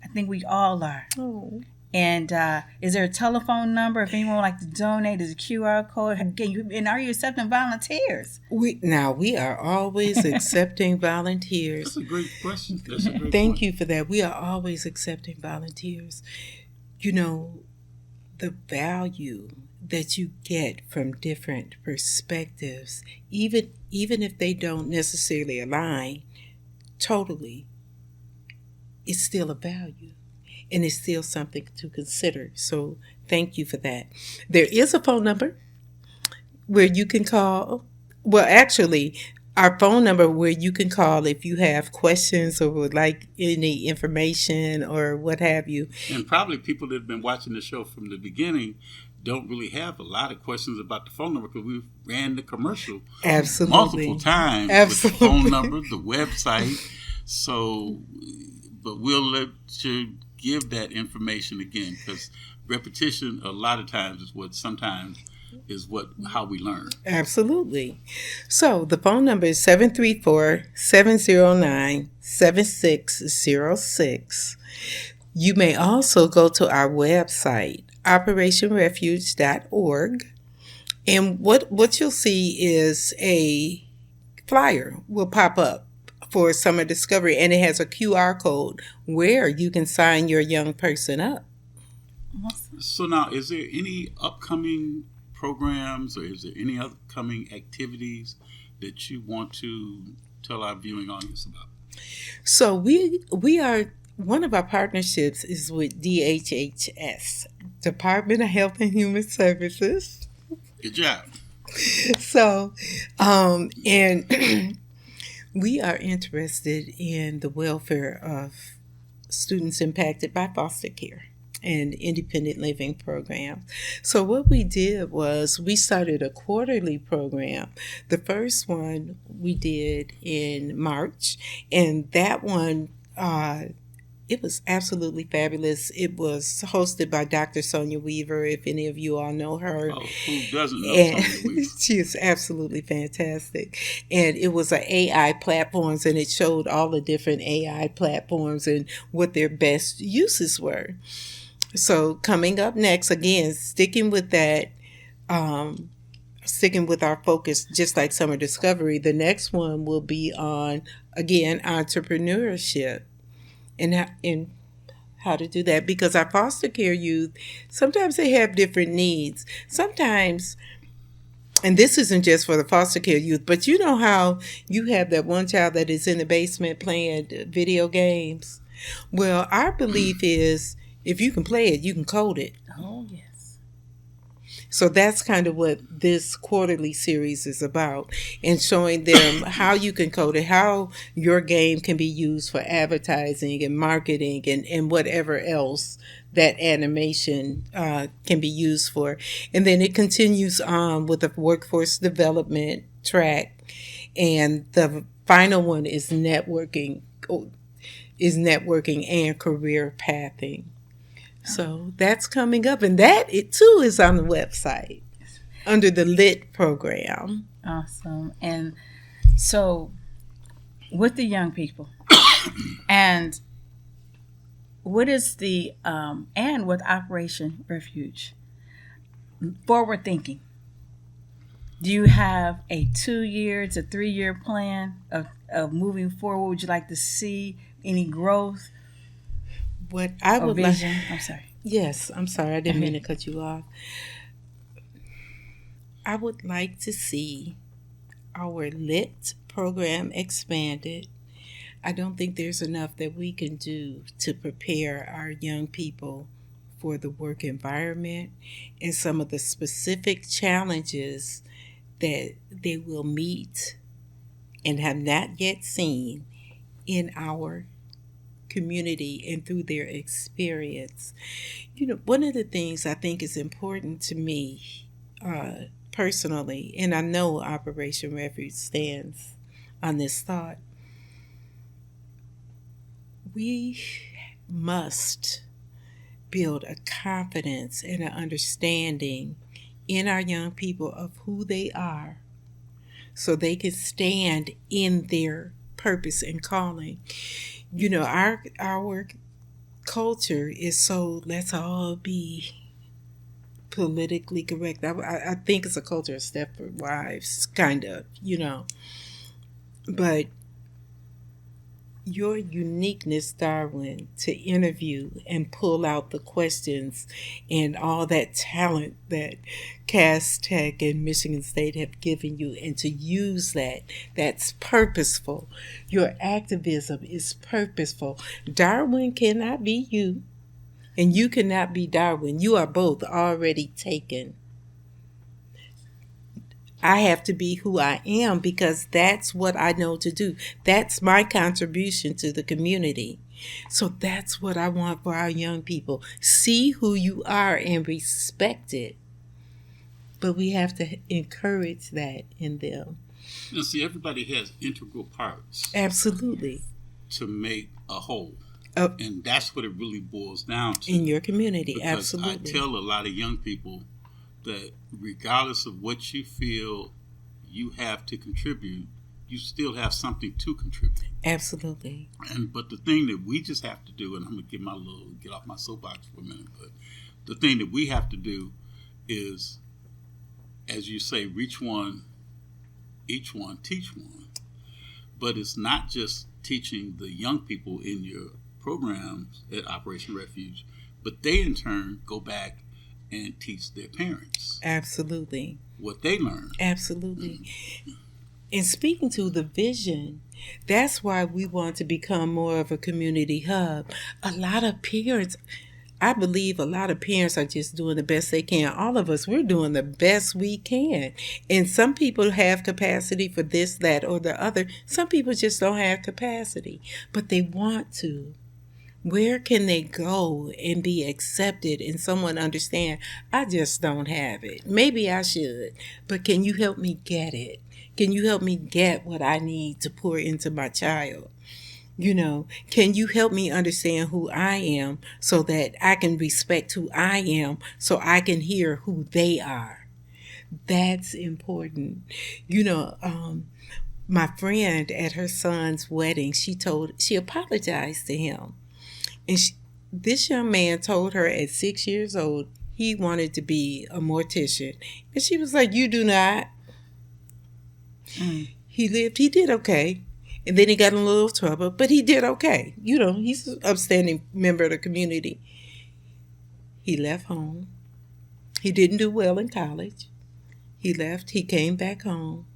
I think we all are.
Oh.
And is there a telephone number if anyone would like to donate? Is a QR code? And are you accepting volunteers?
We are always accepting volunteers.
That's a great question.
Thank you for that. We are always accepting volunteers. The value that you get from different perspectives, even if they don't necessarily align totally, it's still a value. And it's still something to consider. So thank you for that. There is a phone number where you can call. Well, actually, our phone number where you can call if you have questions or would like any information or what have you.
And probably people that have been watching the show from the beginning don't really have a lot of questions about the phone number because we ran the commercial multiple times with the phone number, the website. So, but we'll let you give that information again because repetition a lot of times is how we learn.
Absolutely. So the phone number is 734-709-7606. You may also go to our website, operationrefuge.org. And what you'll see is a flyer will pop up for Summer Discovery, and it has a QR code where you can sign your young person up.
So now, is there any upcoming programs or is there any upcoming activities that you want to tell our viewing audience about?
So we are, one of our partnerships is with DHHS, Department of Health and Human Services.
Good job.
So, and we are interested in the welfare of students impacted by foster care and independent living programs. So what we did was we started a quarterly program. The first one we did in March, and that one, it was absolutely fabulous. It was hosted by Dr. Sonia Weaver, if any of you all know her.
Oh, who doesn't know Sonia Weaver?
She is absolutely fantastic. And it was an AI platforms, and it showed all the different AI platforms and what their best uses were. So coming up next, again, sticking with that, sticking with our focus, just like Summer Discovery, the next one will be on, again, entrepreneurship and how to do that. Because our foster care youth, sometimes they have different needs. Sometimes, and this isn't just for the foster care youth, but you know how you have that one child that is in the basement playing video games? Well, our belief is, if you can play it, you can code it.
Oh, yes.
So that's kind of what this quarterly series is about, and showing them how you can code it, how your game can be used for advertising and marketing and whatever else that animation can be used for. And then it continues on with the workforce development track. And the final one is networking and career pathing. So that's coming up, and that it too is on the website under the LIT program.
Awesome. And so with the young people and what is the and with Operation Refuge, forward thinking, do you have a 2-year to 3-year plan of moving forward? Would you like to see any growth?
What I would like,
I'm sorry.
Yes, I'm sorry. I didn't mean to cut you off. I would like to see our LIT program expanded. I don't think there's enough that we can do to prepare our young people for the work environment and some of the specific challenges that they will meet and have not yet seen in our community and through their experience. You know, one of the things I think is important to me personally, and I know Operation Refuge stands on this thought, we must build a confidence and an understanding in our young people of who they are so they can stand in their purpose and calling. You know, our culture is so, let's all be politically correct. I think it's a culture of Stepford Wives, kind of, you know. But your uniqueness, Darwin, to interview and pull out the questions and all that talent that Cass Tech and Michigan State have given you, and to use that's purposeful. Your activism is purposeful. Darwin cannot be you, and you cannot be Darwin. You are both already taken. I have to be who I am because that's what I know to do. That's my contribution to the community. So that's what I want for our young people. See who you are and respect it. But we have to encourage that in them.
Now, see, everybody has integral parts.
Absolutely.
To make a whole. And that's what it really boils down to.
In your community,
because
absolutely.
I tell a lot of young people that regardless of what you feel you have to contribute, you still have something to contribute.
Absolutely.
But the thing that we just have to do, and I'm going to get off my soapbox for a minute, but the thing that we have to do is, as you say, reach one, each one, teach one. But it's not just teaching the young people in your programs at Operation Refuge, but they in turn go back and teach their parents.
Absolutely.
What they learn.
Absolutely. And speaking to the vision, that's why we want to become more of a community hub. A lot of parents, I believe a lot of parents are just doing the best they can. All of us, we're doing the best we can. And some people have capacity for this, that, or the other. Some people just don't have capacity, but they want to. Where can they go and be accepted and someone understand, I just don't have it. Maybe I should, but can you help me get it? Can you help me get what I need to pour into my child? You know, can you help me understand who I am so that I can respect who I am so I can hear who they are? That's important. You know, my friend at her son's wedding, she apologized to him. And this young man told her at 6 years old he wanted to be a mortician. And she was like, you do not. He did okay. And then he got in a little trouble, but he did okay. You know, he's an upstanding member of the community. He left home. He didn't do well in college. He left. He came back home.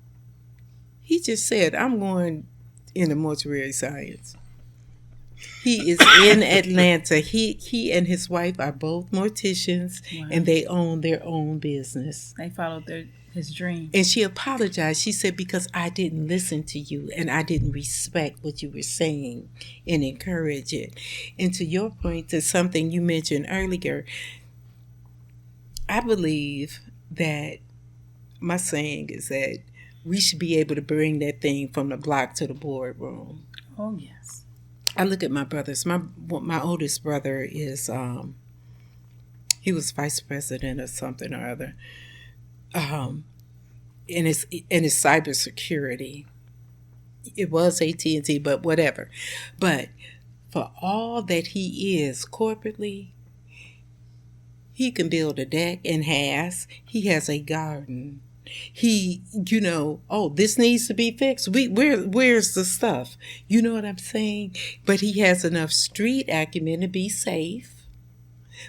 He just said, I'm going into mortuary science. He is in Atlanta. He and his wife are both morticians, wow. And they own their own business.
They followed his dream.
And she apologized. She said, because I didn't listen to you and I didn't respect what you were saying and encourage it. And to your point, to something you mentioned earlier, I believe that my saying is that we should be able to bring that thing from the block to the boardroom.
Oh, yes.
I look at my brothers. My oldest brother is, he was vice president of something or other. In his cybersecurity. It was AT&T, but whatever. But for all that he is corporately, he can build a deck and he has a garden. He, you know, oh, this needs to be fixed. Where's the stuff? You know what I'm saying? But he has enough street acumen to be safe.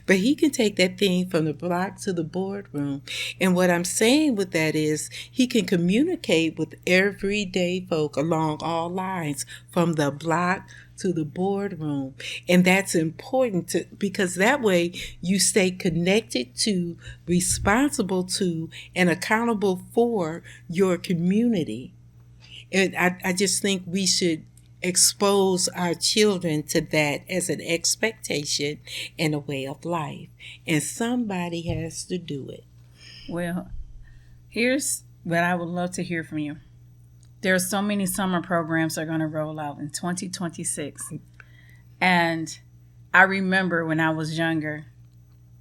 But he can take that thing from the block to the boardroom. And what I'm saying with that is he can communicate with everyday folk along all lines, from the block to the boardroom. And that's important because that way you stay connected to, responsible to, and accountable for your community. And I just think we should expose our children to that as an expectation and a way of life. And somebody has to do it.
Well, here's what I would love to hear from you. There are so many summer programs that are going to roll out in 2026. And I remember when I was younger,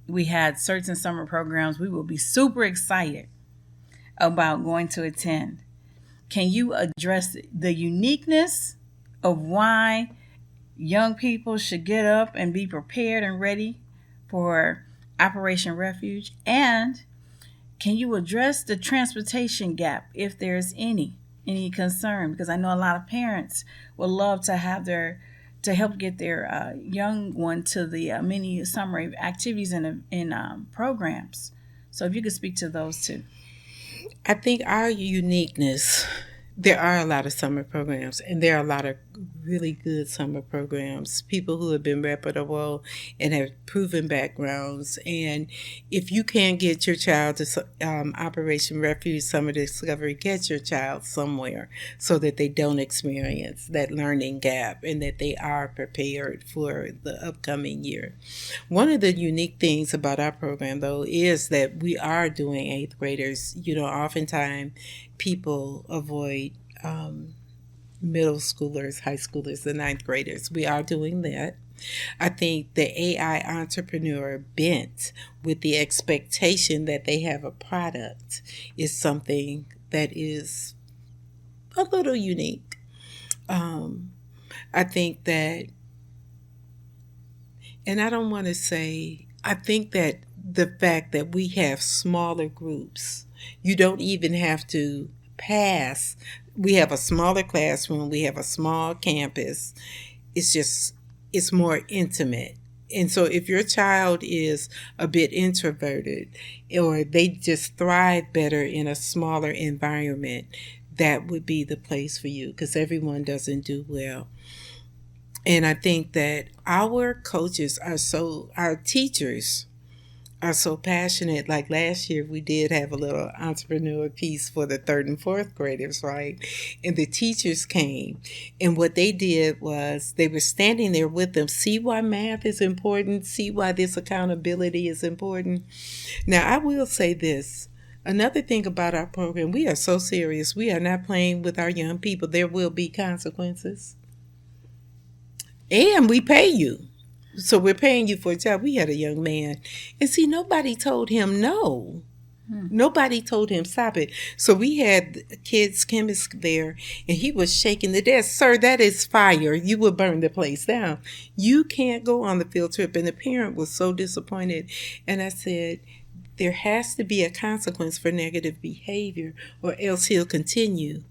we had certain summer programs we would be super excited about going to attend. Can you address the uniqueness of why young people should get up and be prepared and ready for Operation Refuge? And can you address the transportation gap, if there's any concern? Because I know a lot of parents would love to have to help get their young one to the many summer activities and programs. So if you could speak to those two.
I think our uniqueness, there are a lot of summer programs and there are a lot of really good summer programs, people who have been reputable and have proven backgrounds. And if you can't get your child to Operation Refuge Summer Discovery, get your child somewhere so that they don't experience that learning gap and that they are prepared for the upcoming year. One of the unique things about our program, though, is that we are doing 8th graders. Oftentimes people avoid middle schoolers, high schoolers, and 9th graders. We are doing that. I think the AI entrepreneur bent with the expectation that they have a product is something that is a little unique. I think that, and I don't want to say, I think that the fact that we have smaller groups, you don't even have to pass. We have a smaller classroom. We have a small campus. It's more intimate. And so if your child is a bit introverted or they just thrive better in a smaller environment, that would be the place for you, because everyone doesn't do well. And I think that our teachers are so passionate. Like last year, we did have a little entrepreneur piece for the 3rd and 4th graders, right? And the teachers came, and what they did was they were standing there with them. See why math is important? See why this accountability is important? Now, I will say this. Another thing about our program, we are so serious. We are not playing with our young people. There will be consequences. And we pay you. So we're paying you for a job. We had a young man, and see, nobody told him no. Nobody told him stop it. So we had the kids' chemist there, and he was shaking the desk. Sir, that is fire. You will burn the place down. You can't go on the field trip. And the parent was so disappointed. And I said, there has to be a consequence for negative behavior, or else he'll continue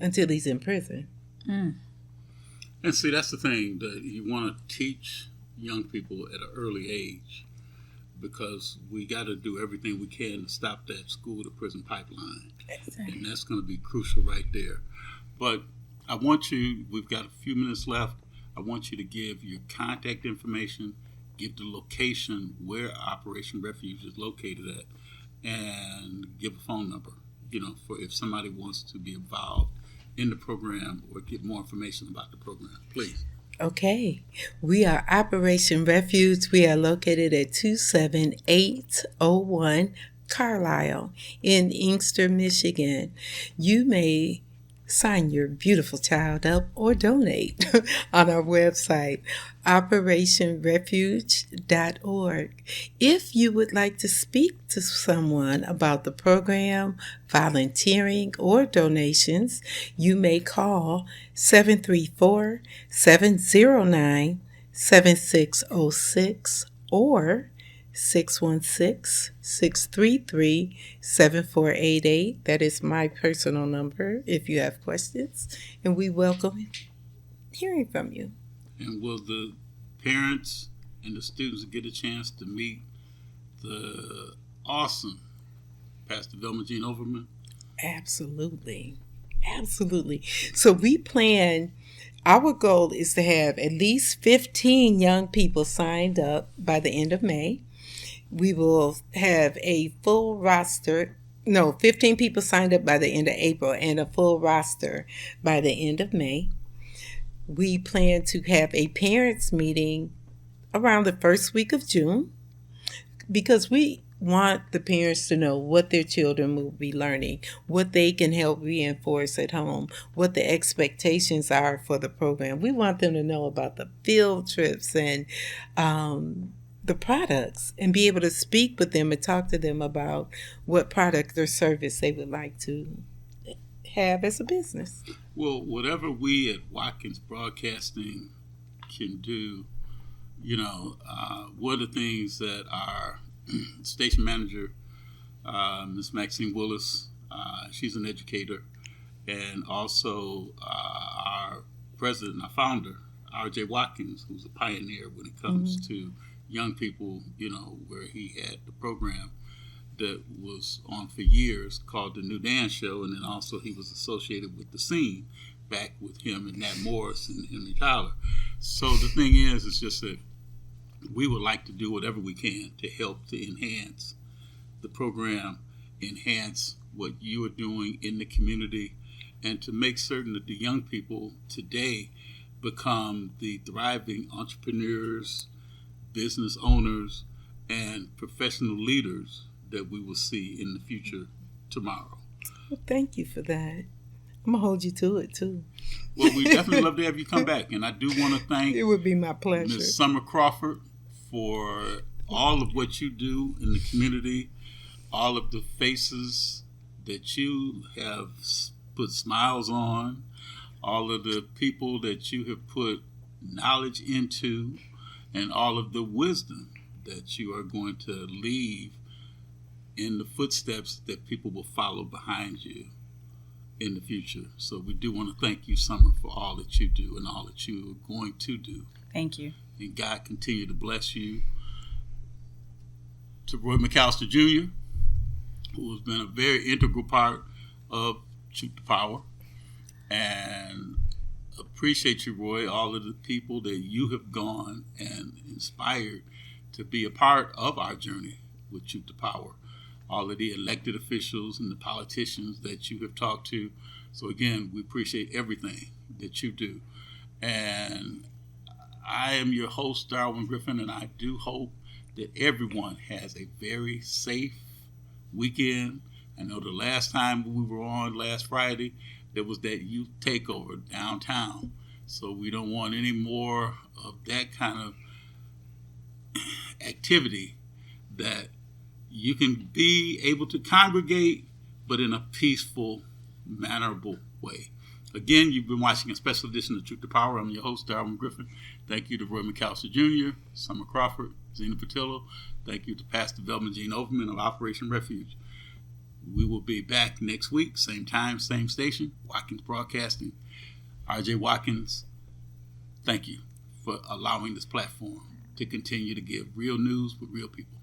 until he's in prison.
And see, that's the thing, that you want to teach young people at an early age, because we got to do everything we can to stop that school-to-prison pipeline. Exactly. And that's going to be crucial right there. But I want you, we've got a few minutes left, I want you to give your contact information, give the location where Operation Refuge is located at, and give a phone number, for if somebody wants to be involved in the program or get more information about the program, please.
Okay. We are Operation Refuge. We are located at 27801 Carlisle in Inkster, Michigan. You may sign your beautiful child up or donate on our website, operationrefuge.org. If you would like to speak to someone about the program, volunteering, or donations, you may call 734-709-7606 or 616-633-7488. That is my personal number if you have questions, and we welcome hearing from you.
And will the parents and the students get a chance to meet the awesome Pastor Velma Jean Overman?
Absolutely. So we plan, our goal is to have at least 15 young people signed up by the end of May. We will have a full roster, 15 people signed up by the end of April and a full roster by the end of May. We plan to have a parents' meeting around the first week of June, because we want the parents to know what their children will be learning, what they can help reinforce at home, what the expectations are for the program. We want them to know about the field trips and the products, and be able to speak with them and talk to them about what product or service they would like to have as a business.
Well, whatever we at Watkins Broadcasting can do, one of the things that our station manager, Ms. Maxine Willis, she's an educator, and also our president, our founder, R.J. Watkins, who's a pioneer when it comes to young people, where he had the program that was on for years called The New Dance Show, and then also he was associated with The Scene, back with him and Nat Morris and Henry Tyler. So the thing is, it's just that we would like to do whatever we can to help to enhance the program, enhance what you are doing in the community, and to make certain that the young people today become the thriving entrepreneurs, business owners, and professional leaders that we will see in the future tomorrow.
Well, thank you for that. I'm going to hold you to it, too.
Well, we definitely love to have you come back. And I do want to thank
it would be my pleasure.
Ms. Summer Crawford for all of what you do in the community, all of the faces that you have put smiles on, all of the people that you have put knowledge into, and all of the wisdom that you are going to leave in the footsteps that people will follow behind you in the future. So we do want to thank you, Summer, for all that you do and all that you are going to do.
Thank you.
And God continue to bless you. To Roy McAllister Jr., who has been a very integral part of Truth to Power. And appreciate you, Roy, all of the people that you have gone and inspired to be a part of our journey with Truth to Power. All of the elected officials and the politicians that you have talked to. So again, we appreciate everything that you do. And I am your host, Darwin Griffin, and I do hope that everyone has a very safe weekend. I know the last time we were on last Friday, there was that youth takeover downtown. So we don't want any more of that kind of activity, that you can be able to congregate, but in a peaceful, mannerable way. Again, you've been watching a special edition of Truth to Power. I'm your host, Darwin Griffin. Thank you to Roy McAllister Jr., Summer Crawford, Zena Patillo. Thank you to Pastor Velma Jean Overman of Operation Refuge. We will be back next week, same time, same station, Watkins Broadcasting. R.J. Watkins, thank you for allowing this platform to continue to give real news with real people.